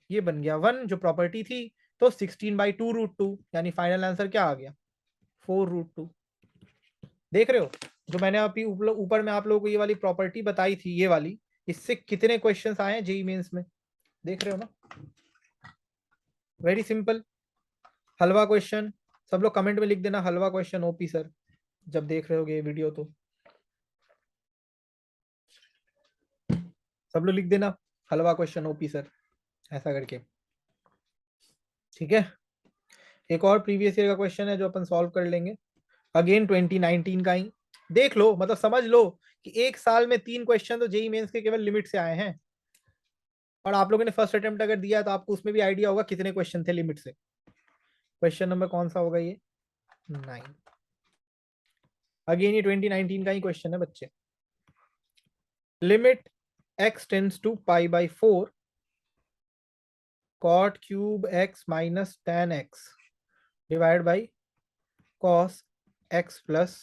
ये बन गया 1 जो प्रॉपर्टी थी। तो 16/2√2 यानी फाइनल आंसर क्या आ गया, 4√2। देख रहे हो जो मैंने अभी ऊपर में आप लोगों को ये वाली प्रॉपर्टी बताई थी, ये वाली, इससे कितने क्वेश्चंस आए हैं जेईई मेंस में, देख रहे हो ना। वेरी सिंपल हलवा क्वेश्चन। सब लोग कमेंट में लिख देना हलवा क्वेश्चन ओपी सर, जब देख रहे होगे ये वीडियो तो सब लोग लिख देना हलवा क्वेश्चन ओपी सर, ऐसा करके, ठीक है। एक और प्रीवियस ईयर का क्वेश्चन है जो अपन सॉल्व कर लेंगे, अगेन 2019 का ही। देख लो मतलब समझ लो कि एक साल में 3 क्वेश्चन तो जेईई मेंस के केवल लिमिट से आए हैं, और आप लोगों ने फर्स्ट अटेम्प्ट अगर दिया तो आपको उसमें भी आइडिया होगा कितने क्वेश्चन थे लिमिट से। क्वेश्चन नंबर कौन सा होगा ये, 9। अगेन ये 2019 का ही क्वेश्चन है बच्चे। Limit x tends to π/4 cot cube x minus tan x divide by cos x plus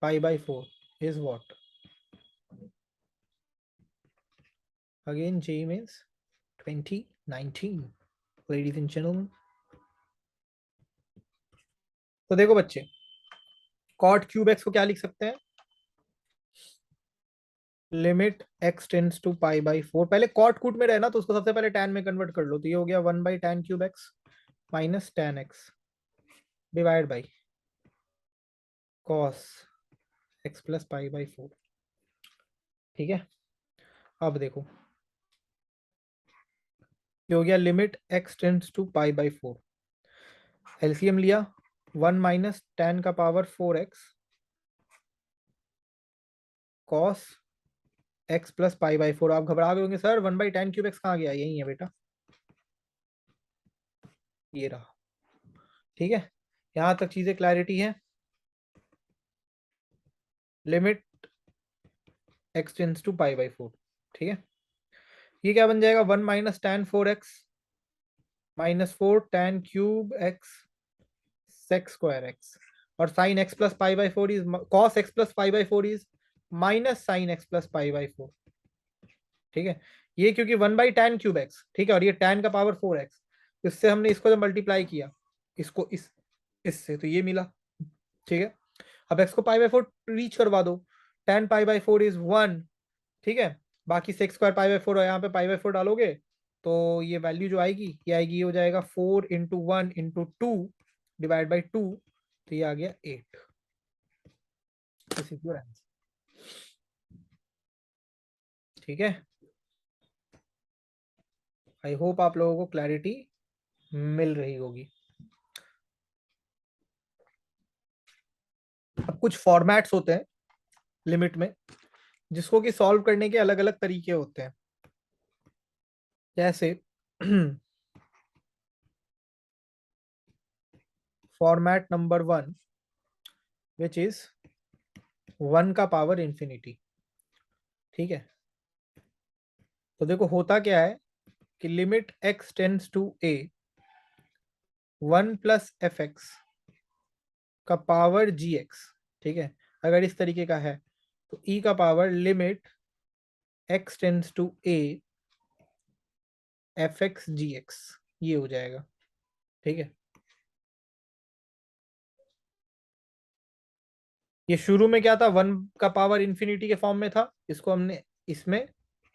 pi by 4 is what? Again, J means 2019, ladies and gentlemen. तो देखो बच्चे, cot cube x को क्या लिख सकते हैं? Limit x tends to pi by 4. पहले cot कूट में रहना तो उसको सबसे पहले tan में कन्वर्ट कर लो. तो ये हो गया 1 by tan cube x minus tan x divide by cos x plus pi by 4. ठीक है, अब देखो ये हो गया limit x tends to pi by 4. LCM लिया, 1 माइनस tan का power 4x cos x plus pi by 4. आप घबरा गए होंगे, सर 1 बाई tan क्यूब x कहाँ गया? यही है बेटा, ये रहा. ठीक है, यहां तक चीजें क्लैरिटी है. Limit x tends to pi by 4. ठीक है, ये क्या बन जाएगा? 1 minus tan 4x minus 4 tan cube x sec square x, और sin x plus pi by 4 is cos x plus pi by 4 is minus sin x plus pi by 4. ठीक है, ये क्योंकि 1 बाई tan क्यूब x, ठीक है, और ये tan का पावर 4x, इससे हमने इसको जब मल्टीप्लाई किया इसको इससे, तो ये मिला. ठीक है, अब x को पाई बाई 4 रीच करवा दो. tan pi by 4 is 1. ठीक है, बाकी sec स्क्वायर पाई बाई 4 और यहाँ पे पाई बाई 4 डालोगे तो ये वैल्यू जो आएगी ये आएगी, ये हो जाएगा 4 इंटू 1 इंटू 2 डिवाइड बाई 2. तो ये आ गया 8. This is your answer. ठीक है, आई होप आप लोगों को क्लैरिटी मिल रही होगी. अब कुछ फॉर्मेट्स होते हैं लिमिट में जिसको कि सॉल्व करने के अलग अलग तरीके होते हैं. जैसे फॉर्मेट नंबर 1 विच इज 1 का पावर इंफिनिटी. ठीक है, तो देखो होता क्या है कि limit x tends to a 1 plus f x का पावर gx. ठीक है, अगर इस तरीके का है तो e का power limit x tends to a f x g x, ये हो जाएगा. ठीक है, ये शुरू में क्या था? 1 का पावर इंफिनिटी के फॉर्म में था, इसको हमने इसमें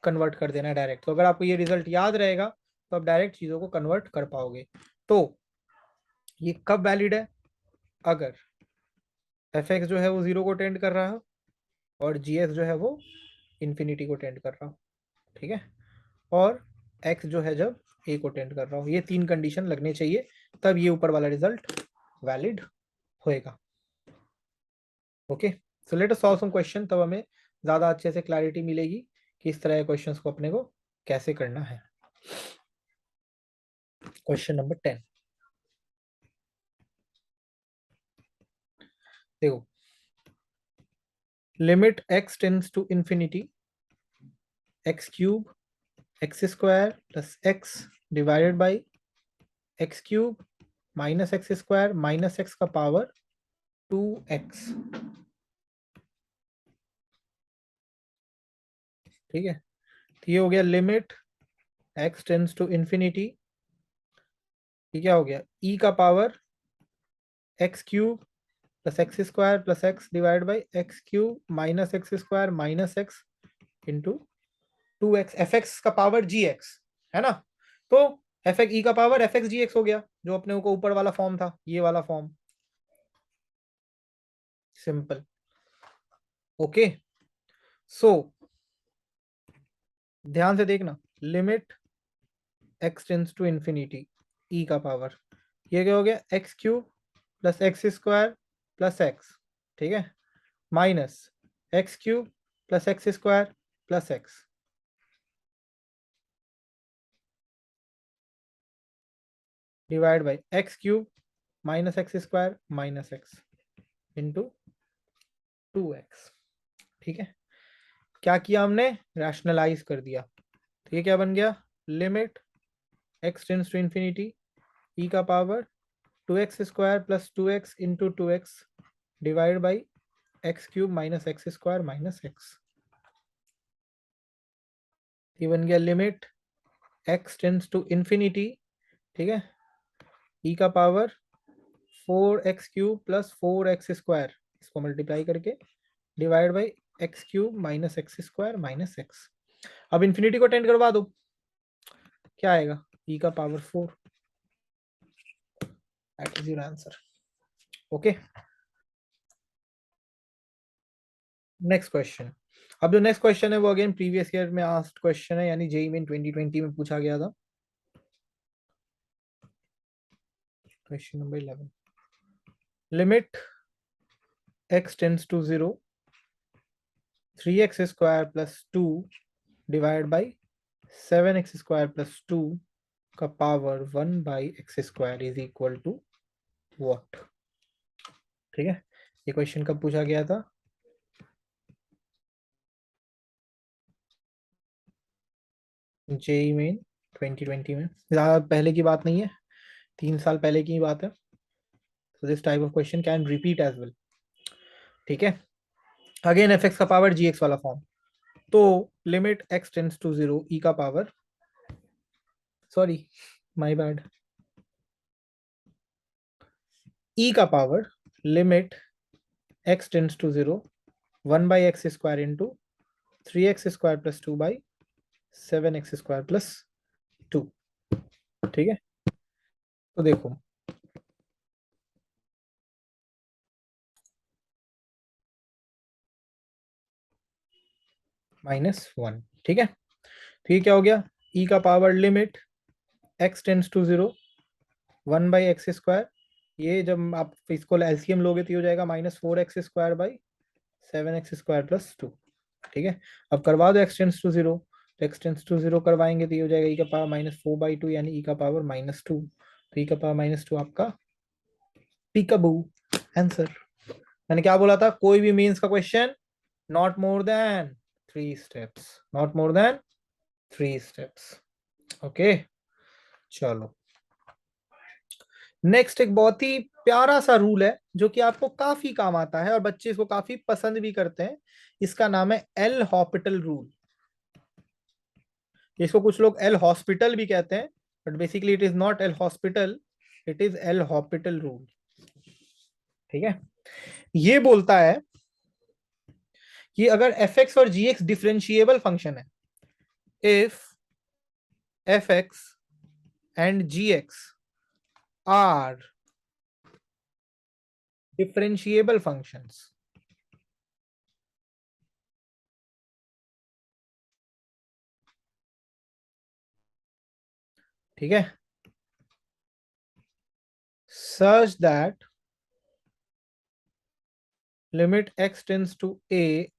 कन्वर्ट कर देना डायरेक्ट. तो अगर आपको ये रिजल्ट याद रहेगा तो आप डायरेक्ट चीजों को कन्वर्ट कर पाओगे. तो ये कब वैलिड है? अगर एफ एक्स जो है वो 0 को टेंड कर रहा हो और जी एक्स जो है वो इंफिनिटी को टेंड कर रहा हो. ठीक है, और एक्स जो है जब ए को टेंड कर रहा हो. ये 3 कंडीशन लगने चाहिए, तब ये ऊपर वाला रिजल्ट वैलिड होएगा. Okay, so let us solve some question, तब हमें ज्यादा अच्छे से क्लैरिटी मिलेगी कि इस तरह के क्वेश्चंस को अपने को कैसे करना है. क्वेश्चन नंबर 10 देखो, limit x tends to infinity x cube x square plus x divided by x cube minus x square minus x का पावर 2x. ठीक है, तो ये हो गया limit x tends to infinity, ये क्या हो गया? e का power x cube plus x square plus x divide by x cube minus x square minus x into 2x. F x का पावर जी एक्स है ना, तो एफ एक्स ई का power F x g x हो गया, जो अपने को ऊपर वाला फॉर्म था, ये वाला फॉर्म. सिंपल. ओके, सो ध्यान से देखना, limit x tends to infinity e का पावर, ये क्या हो गया? X cube plus x square plus x. ठीक है, minus x cube plus x square plus x divide by x cube minus x square minus x into 2x. ठीक है, क्या किया हमने? रैशनलाइज कर दिया. तो ये क्या बन गया? Limit x tends to infinity e का power 2x square plus 2x into 2x divide by x cube minus x square minus x, ये बन गया limit x tends to infinity, ठीक है, ई का power 4x cube plus 4x square, इसको multiply करके divide by x cube minus x square minus x. अब infinity को टेंड करवा दो, क्या आएगा, ई का power 4, that is your answer. Okay, next question. अब जो नेक्स्ट क्वेश्चन है वो अगेन प्रीवियस ईयर में आस्क्ड क्वेश्चन है, यानी जेईई मेन 2020 में पूछा गया था। Question number 11, limit x tends to 0 3x square plus 2 divide by 7x square plus 2 का power 1 by x square is equal to what. ठीक है, ये क्वेश्चन कब पूछा गया था, जेईई मेन 2020 में, ज्यादा पहले की बात नहीं है, 3 साल पहले की बात है। so this type of question can repeat as well। ठीक है, अगेन एफ एक्स का पावर जी एक्स वाला फॉर्म, तो limit x tends to 0 e का power, sorry my bad, e का power limit x tends to 0 1 by x square into 3x square plus 2 by 7x square plus 2। ठीक है, तो देखो -1, ठीक है, तो ये क्या हो गया, ई का power limit x tends to 0 1 by x square, ये जब आप इसको एलसीएम लोगे तो हो जाएगा -4x square by 7x square plus 2। ठीक है, अब करवा दो एक्स टेंड्स टू 0, तो एक्स टेंड्स टू 0 करवाएंगे तो ये हो जाएगा ई का पावर -4/2, यानी ई का पावर -2, तो ई का पावर -2 आपका पीकाबू आंसर। मैंने क्या बोला था, कोई भी मीन्स का question not more than 3 steps, not more than 3 steps. Okay, चलो नेक्स्ट एक बहुत ही प्यारा सा रूल है जो कि आपको काफी काम आता है और बच्चे इसको काफी पसंद भी करते हैं, इसका नाम है एल हॉपिटल रूल। इसको कुछ लोग एल हॉस्पिटल भी कहते हैं, but basically it is naught L hospital, it is L'Hopital rule. ठीक है, ये बोलता है कि अगर एफ एक्स और जी एक्स डिफरेंशिएबल फंक्शन है, if f x and g x are differentiable functions, ठीक है, such that limit x tends to a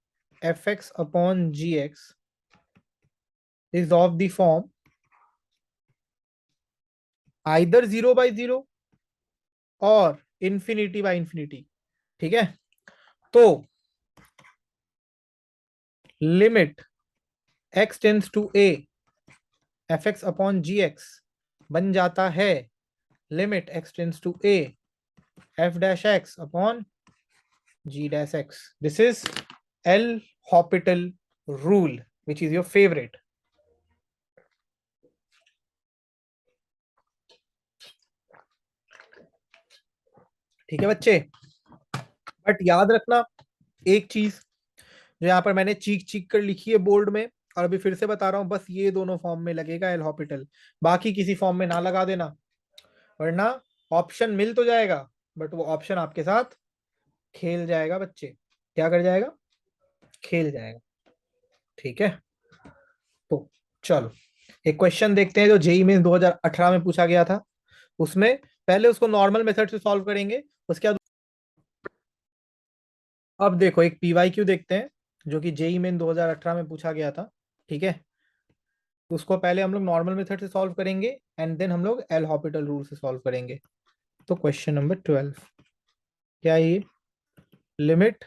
fx upon gx is of the form either 0/0 और infinity/infinity। ठीक है, तो limit x tends to a fx upon gx बन जाता है limit x tends to a f dash x upon g dash x। This is L'Hopital rule which is your favourite. ठीक है बच्चे, बट याद रखना एक चीज जो यहाँ पर मैंने चीख चीख कर लिखी है बोर्ड में, और अभी फिर से बता रहा हूं, बस ये दोनों फॉर्म में लगेगा एल हॉपिटल, बाकी किसी फॉर्म में ना लगा देना, वरना ऑप्शन मिल तो जाएगा बट वो ऑप्शन आपके साथ खेल जाएगा बच्चे। क्या कर जाएगा, खेल जाएगा। ठीक है, तो चलो एक क्वेश्चन देखते हैं जो जेईई मेंस 2018 में पूछा गया था, उसमें पहले उसको नॉर्मल मेथड से सॉल्व करेंगे, उसके बाद अब देखो एक पीवाईक्यू देखते हैं जो कि जेईई मेन 2018 में पूछा गया था। ठीक है, तो उसको पहले हम लोग नॉर्मल मेथड से सॉल्व करेंगे एंड देन हम लोग एल हॉपिटल रूल से सॉल्व करेंगे। तो क्वेश्चन नंबर 12, क्या है ये, limit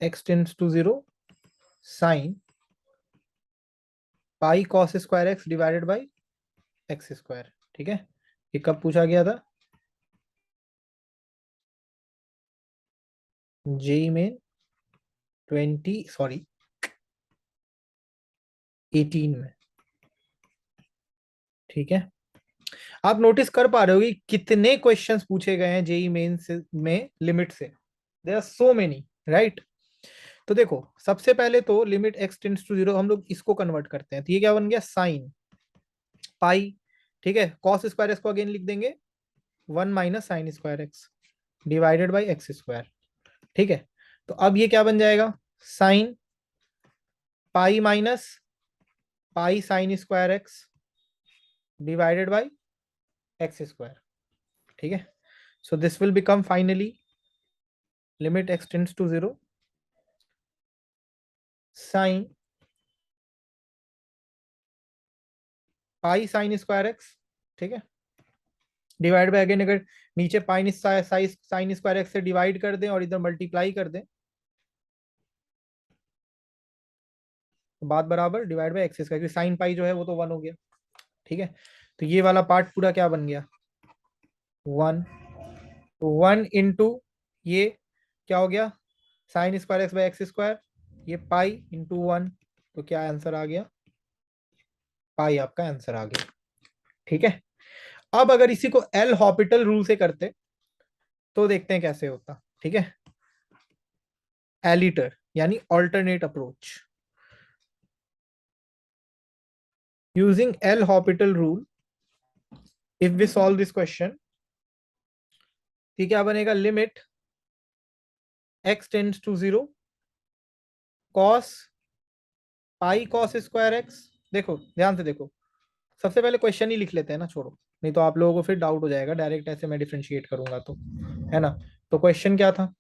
x tends to 0 sine pi cos square x divided by x square. ठीक है, ये कब पूछा गया था, जेईई मेन 18 में। ठीक है, आप नोटिस कर पा रहे हो कि कितने क्वेश्चंस पूछे गए हैं जेई मेंस में लिमिट से। There are so many, right. तो देखो, सबसे पहले तो limit x tends to zero हम लोग इसको कन्वर्ट करते हैं, तो ये क्या बन गया, साइन पाई। ठीक है, कॉस स्क्वायर एक्स को अगेन लिख देंगे 1 - sin² x divided by x square. ठीक है, तो अब ये क्या बन जाएगा, sine pi minus pi sin² x divided by x square. ठीक है, so this will become finally limit x tends to zero sine pi sin²एक्स। ठीक है, डिवाइड बाय, अगेन अगर नीचे पाई sin²एक्स से डिवाइड कर दें और इधर मल्टीप्लाई कर दें तो बात बराबर, डिवाइड बाय एक्स स्क्वायर, क्योंकि साइन पाई जो है वो तो 1 हो गया। ठीक है, तो ये वाला पार्ट पूरा क्या बन गया, 1। तो 1 × ये क्या हो गया, sin²x/x², ये पाई × 1, तो क्या आंसर आ गया, पाई आपका आंसर आ गया। ठीक है, अब अगर इसी को एल हॉपिटल रूल से करते तो देखते हैं कैसे होता। ठीक है, एलिटर यानी alternate approach using L'Hopital rule, if we solve this question, तो क्या बनेगा, limit x tends to zero cos pi cos²x। देखो ध्यान से देखो, सबसे पहले क्वेश्चन ही लिख लेते हैं ना, छोड़ो, नहीं तो आप लोगों को फिर डाउट हो जाएगा, डायरेक्ट ऐसे मैं डिफरेंशिएट करूंगा तो, है ना। तो क्वेश्चन क्या था,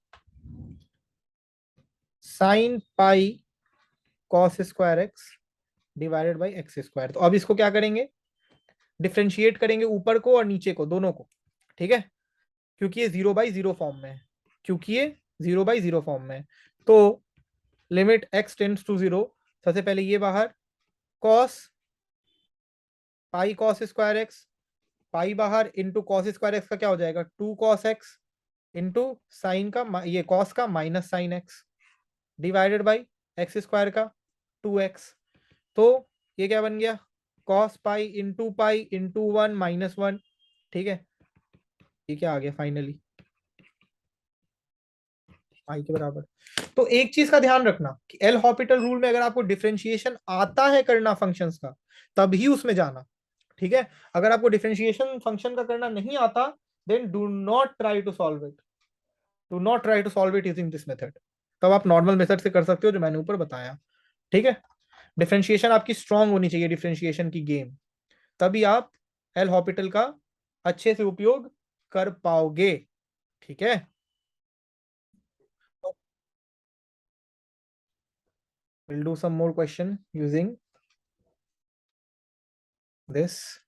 sine pi cos²x divided by x square. तो अब इसको क्या करेंगे, डिफरेंशिएट करेंगे ऊपर को और नीचे को, दोनों को। ठीक है, क्योंकि ये 0/0 फॉर्म में है, क्योंकि ये 0/0 फॉर्म में है। तो limit x tends to zero, सबसे पहले ये बाहर, कॉस पाई cos²x, पाई बाहर, इंटू cos²x का क्या हो जाएगा, 2 cos x, इंटू साइन का ये कॉस का -sin x divided by x square का 2x। तो ये क्या बन गया, cos पाई इंटू 1 - 1। ठीक है, ये क्या आ गया फाइनली, पाई के बराबर। तो एक चीज का ध्यान रखना कि एल हॉपिटल रूल में अगर आपको डिफरेंशिएशन आता है करना फंक्शंस का, तभी उसमें जाना। ठीक है, अगर आपको डिफरेंशिएशन फंक्शन का करना नहीं आता, then do not try to solve it, do not try to solve it using this method. तब आप नॉर्मल मेथड से कर सकते हो जो मैंने ऊपर बताया। ठीक है, डिफरेंशिएशन आपकी स्ट्रांग होनी चाहिए, डिफरेंशिएशन की गेम, तभी आप एल हॉपिटल का अच्छे से उपयोग कर पाओगे। ठीक है, we'll do some more question using this.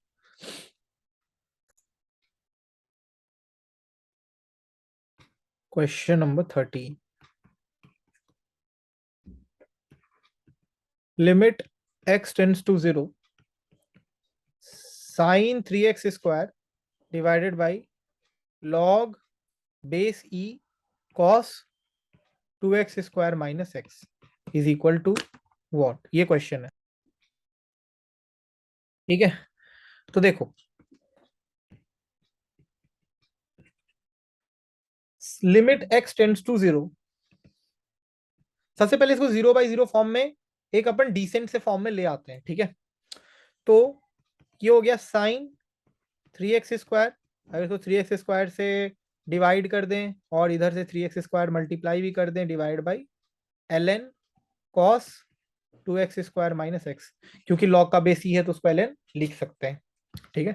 Question number 30. Limit x tends to 0 sin 3x square divided by log base e cos 2x square minus x is equal to what? ये question है। ठीक है, तो देखो, limit x tends to zero, सबसे पहले इसको 0/0 form में एक अपन डिसेंट से फॉर्म में ले आते हैं। ठीक है, तो ये हो गया साइन 3x², अगर इसको 3x² से डिवाइड कर दें और इधर से 3x² मल्टीप्लाई भी कर दें, divide by ln cos 2x² - x, क्योंकि log का बेस ही है तो उसको ln लिख सकते हैं। ठीक है,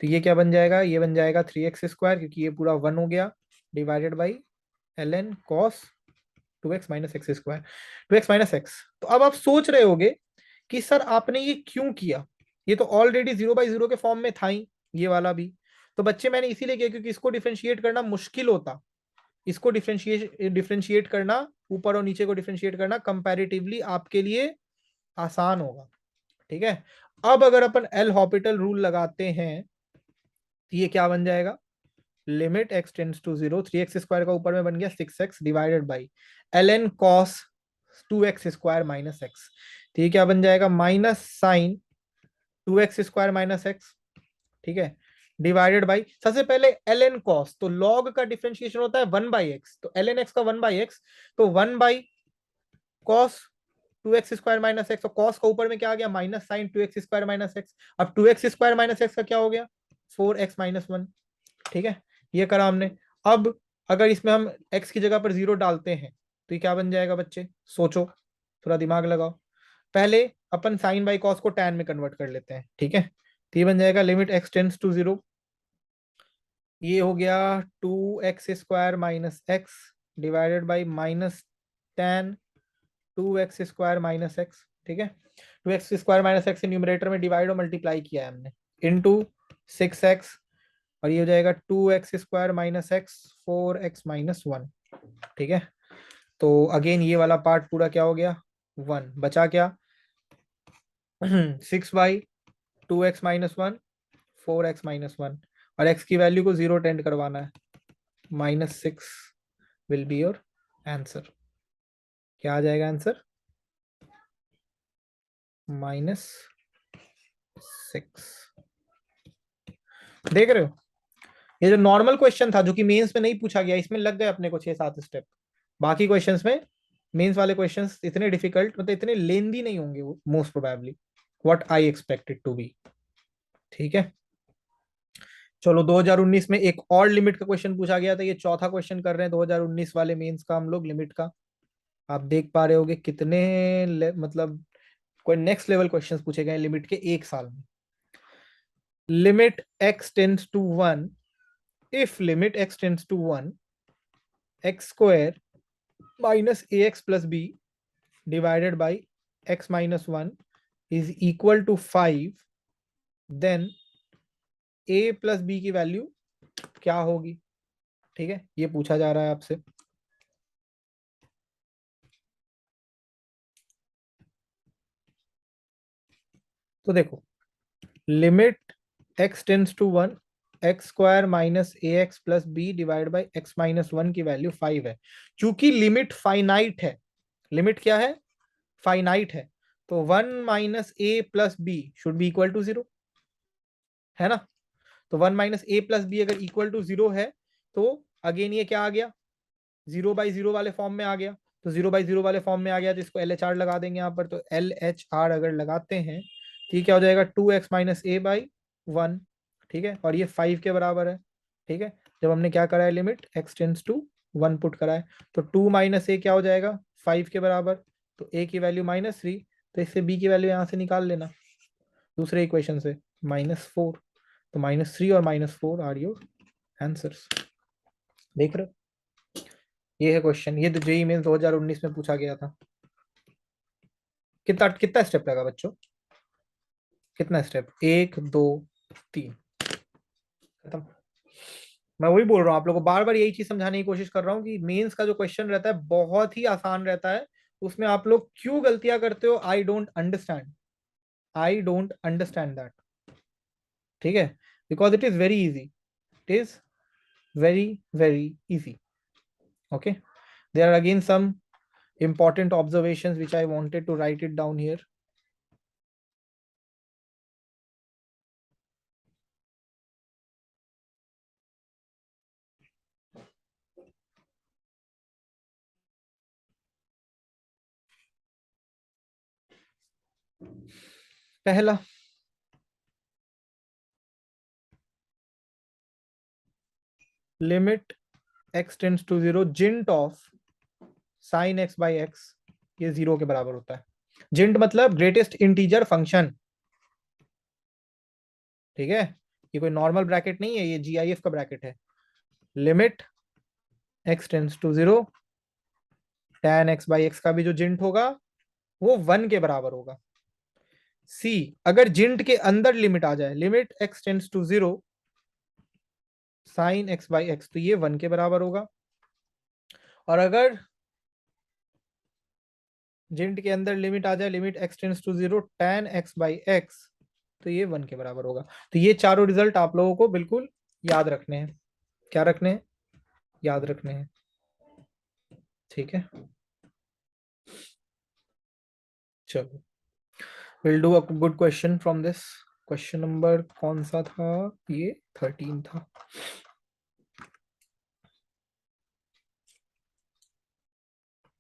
तो ये क्या बन जाएगा, ये बन जाएगा 3x², क्योंकि ये पूरा 1 हो गया, divided by ln cos 2x - x², 2x - x। तो अब आप सोच रहे होगे कि सर आपने ये क्यों किया, ये तो ऑलरेडी 0/0 के फॉर्म में था ही, ये वाला भी। तो बच्चे मैंने इसीलिए किया क्योंकि इसको डिफरेंशिएट करना मुश्किल होता, इसको डिफरेंशिएट करना, ऊपर और नीचे को डिफरेंशिएट करना कंपैरेटिवली आपके लिए आसान होगा। ठीक है, अब अगर अपन एल हॉपिटल रूल लगाते हैं तो ये क्या बन जाएगा, limit x tends to zero, 3x² का ऊपर में बन गया 6x divided by ln cos 2x² minus x. तो ये क्या बन जाएगा, minus sign 2x² minus x, ठीक है, डिवाइडेड बाई, सबसे पहले ln cos, तो log का डिफरेंशिएशन होता है 1/x, तो ln x का 1/x, तो 1/cos 2x² माइनस एक्स, तो cos का ऊपर में क्या आ गया, minus sign 2x² minus x. अब 2x² माइनस एक्स का क्या हो गया, 4x माइनस 1, ठीक है, ये करा हमने। अब अगर इसमें हम x की जगह पर 0 डालते हैं तो ये क्या बन जाएगा बच्चे, सोचो, थोड़ा दिमाग लगाओ। पहले अपन साइन बाई कॉस को tan में कन्वर्ट कर लेते हैं, ठीक है, तो ये बन जाएगा लिमिट x टेंड्स टू 0, ये हो गया 2x² minus x divided by minus tan 2x² minus x, ठीक है, 2x² माइनस एक्स न्यूमरेटर में डिवाइड और मल्टीप्लाई किया है हमने, इंटू 6x, और ये हो जाएगा 2x² minus x 4x minus 1, ठीक है। तो अगेन ये वाला पार्ट पूरा क्या हो गया, 1 बचा क्या 6/2x माइनस 1 4x माइनस 1, और x की वैल्यू को 0 टेंड करवाना है, -6 विल बी योर आंसर। क्या आ जाएगा आंसर, -6। देख रहे हो, ये जो नॉर्मल क्वेश्चन था जो कि मेंस में नहीं पूछा गया, इसमें लग गए अपने को 6-7 स्टेप। बाकी क्वेश्चंस में, मेंस वाले क्वेश्चंस इतने डिफिकल्ट, मतलब इतने लेंदी नहीं होंगे वो, most probably what I expected to be, ठीक है। चलो 2019 में एक और लिमिट का क्वेश्चन पूछा गया था, ये चौथा क्वेश्चन कर रहे हैं 2019 वाले मेंस का हम लोग लिमिट का। आप देख पा रहे होगे कितने मतलब कोई नेक्स्ट लेवल क्वेश्चंस पूछे गए लिमिट के एक साल में। Limit x tends to 1, if limit x tends to 1 x² minus ax plus b divided by x minus 1 is equal to 5, then a plus b की वैल्यू क्या होगी, ठीक है, ये पूछा जा रहा है आपसे। तो देखो, limit x tends to 1 x² minus ax plus b divide by x minus 1 की वैल्यू 5 है। चूंकि लिमिट फाइनाइट है, लिमिट क्या है, फाइनाइट है, तो 1 minus a plus b should be equal to 0, है ना। तो 1 माइनस ए प्लस बी अगर इक्वल टू 0 है तो अगेन ये क्या आ गया, 0/0 वाले फॉर्म में आ गया। तो 0/0 वाले फॉर्म में आ गया तो इसको LHR लगा देंगे यहाँ पर, तो LHR अगर लगाते हैं तो ये क्या हो जाएगा 2x माइनस ए बाई 1, ठीक है, और ये 5 के बराबर है, ठीक है। जब हमने क्या करा है, limit x tends to 1 put करा है, तो 2 माइनस ए क्या हो जाएगा 5 के बराबर, तो a की वैल्यू -3, तो इससे b की वैल्यू यहाँ से निकाल लेना दूसरे इक्वेशन से, -4, तो -3 और -4 आर योर आंसर्स। देख रहे हो, ये है क्वेश्चन, ये तो जेईई मेंस 2019 में पूछा गया था। कितना कितना स्टेप लगा बच्चों, कितना स्टेप, 1 2 3, खत्म। मैं वही बोल रहा हूँ आप लोगों को, बार बार यही चीज समझाने की कोशिश कर रहा हूँ कि मेंस का जो क्वेश्चन रहता है बहुत ही आसान रहता है, उसमें आप लोग क्यों गलतियां करते हो, I don't understand, I don't understand that, ठीक है, because it is very easy, it is very very easy, okay. There are again some important observations which I wanted to write it down here. पहला, limit x tends to 0 जिंट of sine x by x, ये 0 के बराबर होता है। जिंट मतलब greatest integer function, ठीक है, ये कोई नॉर्मल ब्रैकेट नहीं है, ये GIF का ब्रैकेट है। Limit x tends to 0 tan x by x का भी जो जिंट होगा वो 1 के बराबर होगा। सी, अगर जिंट के अंदर लिमिट आ जाए, limit x tends to 0 sine x by x, तो ये 1 के बराबर होगा। और अगर जिंट के अंदर लिमिट आ जाए, limit x tends to 0 tan x by x, तो ये 1 के बराबर होगा। तो ये चारों रिजल्ट आप लोगों को बिल्कुल याद रखने हैं। क्या रखने हैं, याद रखने हैं, ठीक है। चलो, will do a good question from this. Question number कौन सा था? ये 13 था।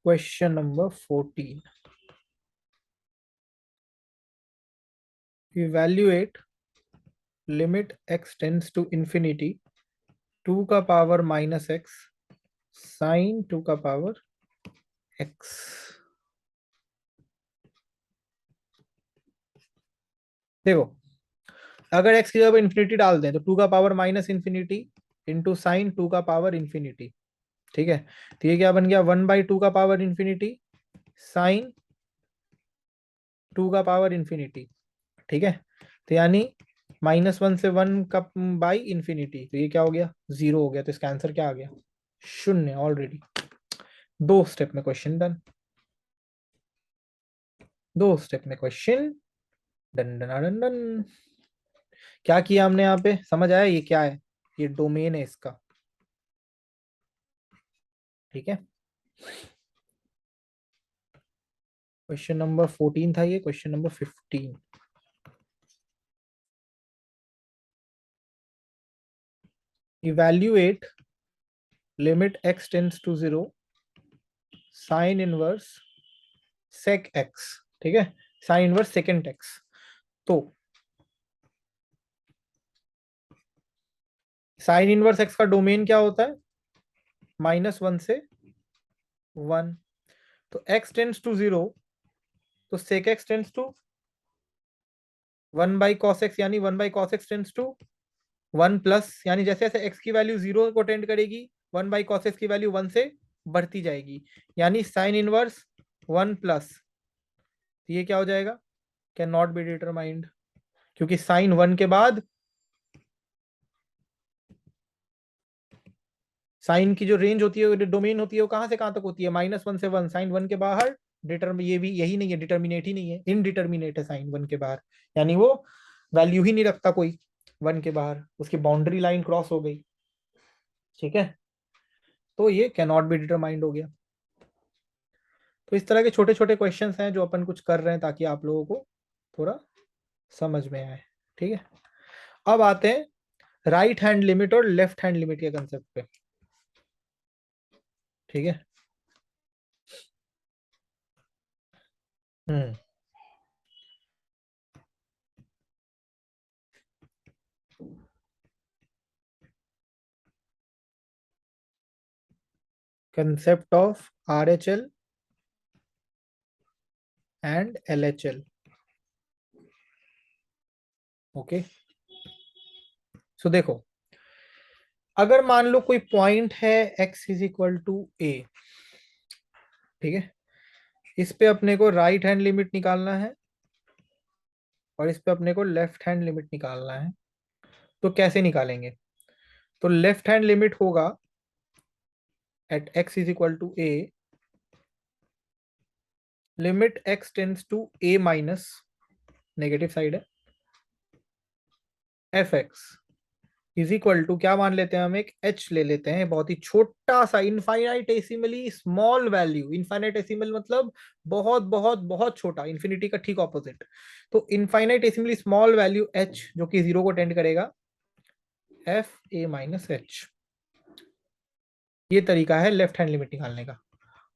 Question number 14, evaluate limit x tends to infinity 2 का पावर माइनस एक्स साइन 2 का पावर x। देखो, अगर x की जगह इंफिनिटी डाल दें तो 2 का power minus infinity into sine 2 का पावर इंफिनिटी, ठीक है। तो ये क्या बन गया? 1/2 का पावर इंफिनिटी साइन 2 का पावर इंफिनिटी, ठीक है। तो यानी -1 से 1 का बाई इंफिनिटी, तो ये क्या हो गया? 0 हो गया। तो इसका आंसर क्या आ गया? शून्य। ऑलरेडी 2 स्टेप में क्वेश्चन डन। 2 स्टेप में question done done done done. क्या किया हमने यहाँ पे? समझ आया ये क्या है? ये डोमेन है इसका, ठीक है। क्वेश्चन नंबर 14 था ये। Question number 15, evaluate limit x tends to 0 sine inverse sec x, ठीक है। Sine inverse second x। तो साइन इनवर्स x का डोमेन क्या होता है? -1 से 1। तो x टेंड्स टू 0, तो sec x tends to 1/cos x, यानी 1/cos x tends to 1 plus, यानी जैसे जैसे x की वैल्यू 0 को टेंड करेगी 1/cos x की वैल्यू 1 से बढ़ती जाएगी, यानी साइन इनवर्स 1 प्लस। ये क्या हो जाएगा? कैन नॉट बी डिटरमाइंड, क्योंकि साइन 1 के बाद साइन की जो रेंज होती है, डोमेन होती है, वो कहां से कहां तक होती है? -1 से 1। साइन 1 के बाहर डिटर्म, ये भी यही नहीं है, डिटर्मिनेट ही नहीं है, इनडिटर्मिनेट है साइन 1 के बाहर, यानी वो वैल्यू ही नहीं रखता कोई 1 के बाहर, उसकी बाउंड्री लाइन क्रॉस हो गई, ठीक है। तो ये कैन नॉट बी डिटरमाइंड हो गया। तो इस तरह के छोटे छोटे क्वेश्चंस हैं जो अपन कुछ कर रहे हैं ताकि आप लोगों को थोड़ा समझ में आए, ठीक है। अब आते हैं राइट हैंड लिमिट और लेफ्ट हैंड लिमिट के कंसेप्ट पे, ठीक है। Hmm concept of RHL and LHL, okay. So देखो, अगर मान लो कोई पॉइंट है x is equal to a, ठीक है। इस पे अपने को राइट हैंड लिमिट निकालना है और इस पे अपने को लेफ्ट हैंड लिमिट निकालना है। तो कैसे निकालेंगे? तो लेफ्ट हैंड लिमिट होगा at x is equal to a, limit x tends to a minus, negative side है, f x is equal to क्या मान लेते हैं हम? एक h ले लेते हैं, बहुत ही छोटा सा इनफाइनाइटेसिमली स्मॉल वैल्यू। इनफाइनाइटेसिमल मतलब बहुत बहुत बहुत छोटा, इन्फिनिटी का ठीक ऑपोजिट। तो इनफाइनाइटेसिमली स्मॉल वैल्यू h जो कि 0 को टेंड करेगा, एफ ए माइनस एच। ये तरीका है लेफ्ट हैंड लिमिट निकालने का।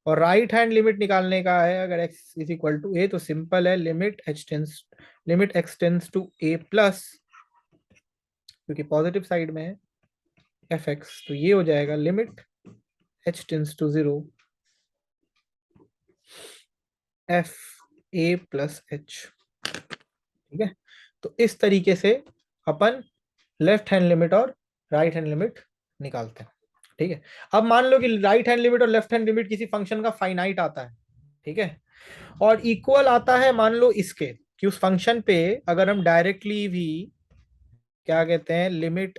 और राइट हैंड लिमिट निकालने का है, अगर x is equal to a तो सिंपल है, limit x tends to a plus, क्योंकि पॉजिटिव साइड में है, एफ एक्स। तो ये हो जाएगा limit h tends to 0 f a plus h, ठीक है। तो इस तरीके से अपन लेफ्ट हैंड लिमिट और राइट हैंड लिमिट निकालते हैं, ठीक है। अब मान लो कि राइट हैंड लिमिट और लेफ्ट हैंड लिमिट किसी फंक्शन का फाइनाइट आता है, ठीक है, और इक्वल आता है मान लो इसके, कि उस फंक्शन पे अगर हम डायरेक्टली भी क्या कहते हैं लिमिट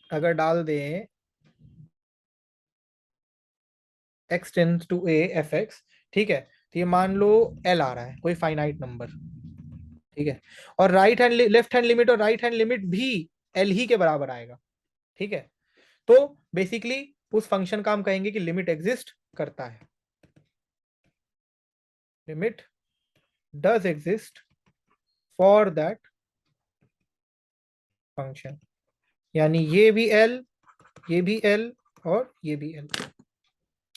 अगर डाल दें x tends to a f x, ठीक है। तो ये मान लो l आ रहा है, कोई फाइनाइट नंबर, ठीक है। और right hand left hand limit और राइट हैंड लिमिट भी l ही के बराबर आएगा, ठीक है। तो बेसिकली उस फंक्शन का हम कहेंगे कि लिमिट एग्जिस्ट करता है, limit does exist for that function, यानी ये भी एल, ये भी एल और ये भी एल,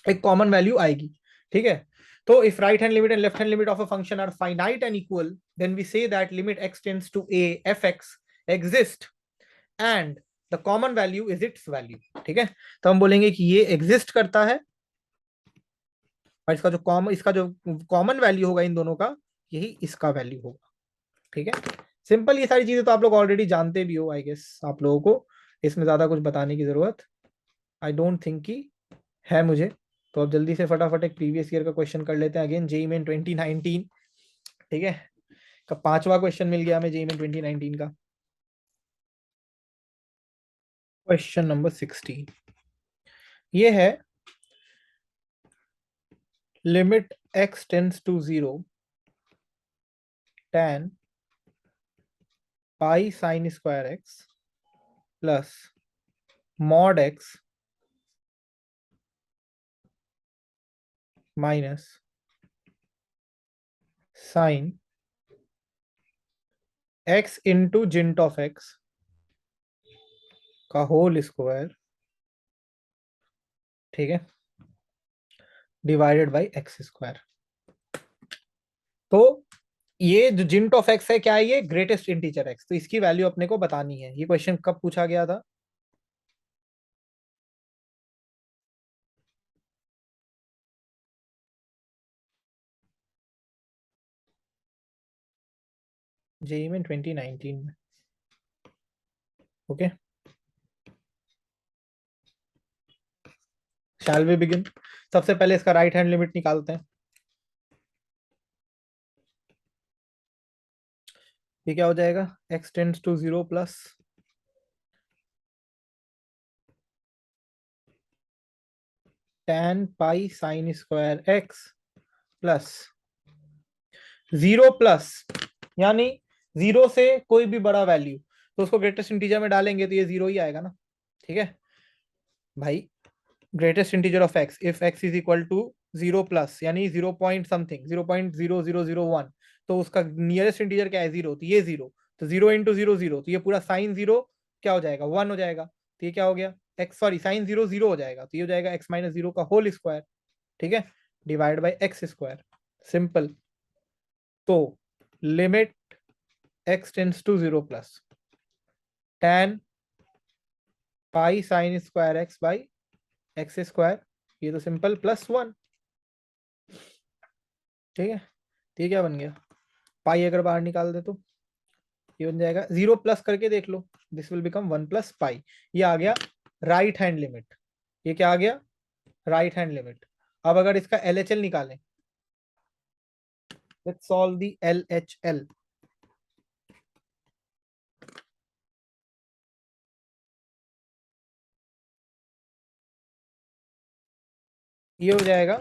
एक कॉमन वैल्यू आएगी। ठीक है, तो if right hand limit and left hand limit of a function are finite and equal, then we say that limit x tends to a f x exist and the common value is its value. ठीक है, तो हम बोलेंगे कि ये exist करता है और इसका जो कॉमन वैल्यू होगा इन दोनों का, यही इसका वैल्यू होगा। ठीक है, सिंपल। ये सारी चीजें तो आप लोग ऑलरेडी जानते भी हो, आई गेस आप लोगों को इसमें ज्यादा कुछ बताने की जरूरत आई डोंट थिंक कि है मुझे। तो अब जल्दी से फटाफट एक प्रीवियस ईयर का क्वेश्चन कर लेते हैं, अगेन जेईई मेन 2019। ठीक है, का पांचवा क्वेश्चन मिल गया हमें जेईई मेन 2019 का। क्वेश्चन नंबर 16 ये है, limit x tends to 0 tan pi sine square x plus mod x minus sine x into जिंट ऑफ x का होल स्क्वायर, ठीक है, डिवाइडेड बाई एक्स स्क्वायर। तो ये जो जिंट ऑफ एक्स है क्या है, ये ग्रेटेस्ट इंटीजर एक्स, तो इसकी वैल्यू अपने को बतानी है। ये क्वेश्चन कब पूछा गया था? जेईई में 2019 में। Okay, shall we begin? सबसे पहले इसका राइट हैंड लिमिट निकालते हैं। ये क्या हो जाएगा, x tends to 0 plus tan pi sine square x plus 0 plus, यानी 0 से कोई भी बड़ा वैल्यू, तो उसको ग्रेटेस्ट इंटीजर में डालेंगे तो ये 0 ही आएगा ना। ठीक है भाई, greatest integer of x if x is equal to 0 plus, यानी 0 पॉइंट समथिंग 0.0001, तो उसका नियरेस्ट इंटीजर क्या है, 0, तो ये 0, तो 0 इंटू 0 0, तो ये पूरा साइन 0 क्या हो जाएगा, 1 हो जाएगा। तो ये क्या हो गया, x सॉरी साइन 0 0 हो जाएगा, तो ये हो जाएगा x माइनस 0 का होल स्क्वायर। ठीक है, divide by x square, simple. तो limit x tends to 0 plus tan pi sine square x by x square, ये तो सिंपल +1। ठीक है, तो ये क्या बन गया, पाई अगर बाहर निकाल दे तो ये बन जाएगा 0 प्लस करके देख लो, this will become 1 plus pi. ये आ गया राइट हैंड लिमिट। ये क्या आ गया, राइट हैंड लिमिट। अब अगर इसका LHL निकालें, लेट्स सॉल्व द LHL। ये हो जाएगा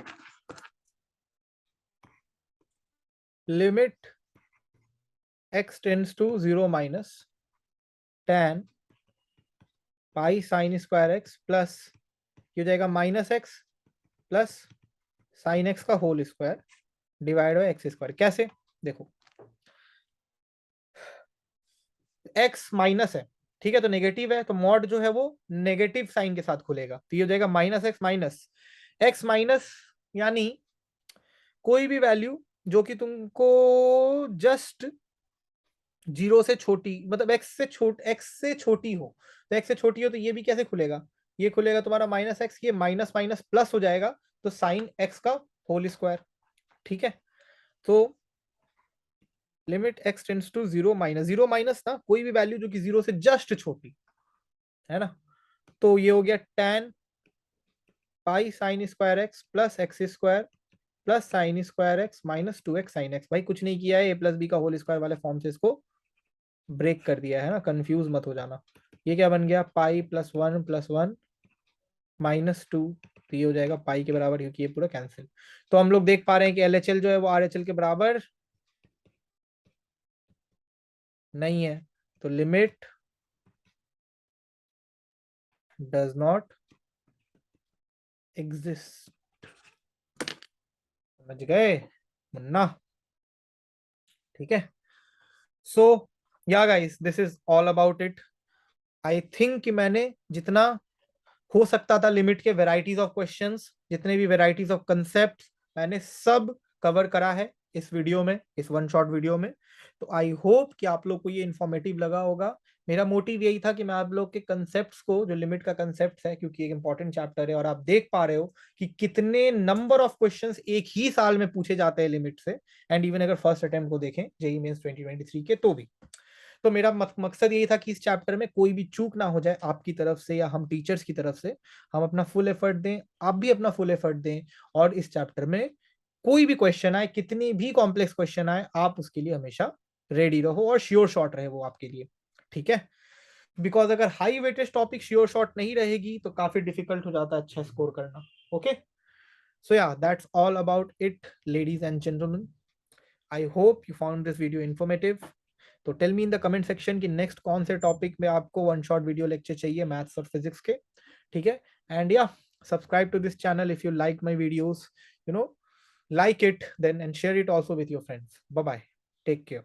limit x tends to 0 minus tan pi sine square x plus, ये हो जाएगा minus x plus sine x का whole square divide by x square. कैसे, देखो x माइनस है, ठीक है, तो नेगेटिव है, तो मॉड जो है वो नेगेटिव साइन के साथ खुलेगा, तो ये हो जाएगा माइनस एक्स माइनस, यानी कोई भी वैल्यू जो कि तुमको जस्ट 0 से छोटी, मतलब x से छोटी हो, तो x से छोटी हो तो ये भी कैसे खुलेगा, ये खुलेगा तुम्हारा माइनस एक्स, ये माइनस माइनस प्लस हो जाएगा, तो साइन एक्स का होल स्क्वायर। ठीक है, तो limit x tends to 0 minus, 0 minus ना कोई भी वैल्यू जो कि 0 से जस्ट छोटी है ना, तो ये हो गया tan pi sine square x plus x square plus sign square x minus 2x sine x. भाई कुछ नहीं किया है, ए प्लस बी का होल स्क्वायर वाले फॉर्म से इसको ब्रेक कर दिया है ना, कंफ्यूज मत हो जाना। ये क्या बन गया, पाई प्लस वन -2, तो ये हो जाएगा पाई के बराबर, क्योंकि ये पूरा कैंसिल। तो हम लोग देख पा रहे हैं कि LHL जो है वो RHL के बराबर नहीं है, तो लिमिट डज नॉट एग्जिस्ट। समझ गए मुन्ना? ठीक है. सो या guys, this is all about it. I think कि मैंने जितना हो सकता था लिमिट के वेराइटीज ऑफ क्वेश्चंस, जितने भी वेराइटीज ऑफ कंसेप्ट, मैंने सब कवर करा है इस वीडियो में, इस वन शॉट वीडियो में. तो आई होप कि आप लोग को ये इन्फॉर्मेटिव लगा होगा. मेरा मोटिव यही था कि मैं आप लोग के कंसेप्ट्स को, जो लिमिट का कंसेप्ट है, क्योंकि एक इंपॉर्टेंट चैप्टर है और आप देख पा रहे हो कि कितने नंबर ऑफ क्वेश्चंस एक ही साल में पूछे जाते हैं लिमिट से. एंड इवन अगर फर्स्ट अटेम्प्ट को देखें जेईई मेंस 2023 के, तो भी. तो मेरा मकसद यही था कि इस चैप्टर में कोई भी चूक ना हो जाए आपकी तरफ से या हम टीचर्स की तरफ से. हम अपना फुल एफर्ट दें, आप भी अपना फुल एफर्ट दें, और इस चैप्टर में कोई भी क्वेश्चन आए, कितनी भी कॉम्प्लेक्स क्वेश्चन आए, आप उसके लिए हमेशा रेडी रहो और श्योर शॉट रहे वो आपके लिए. ठीक है. बिकॉज अगर high weightage topic sure shot नहीं रहेगी तो काफी डिफिकल्ट हो जाता है अच्छा स्कोर करना. Okay. So yeah, that's all about it ladies and gentleman. I hope you found this video informative. तो tell me in the comment section कि नेक्स्ट कौन से टॉपिक में आपको वन शॉट वीडियो लेक्चर चाहिए मैथ्स और physics के. ठीक है. And yeah, subscribe to this channel if you like my videos. You know, like it then and share it also with your friends. Bye bye. Take care.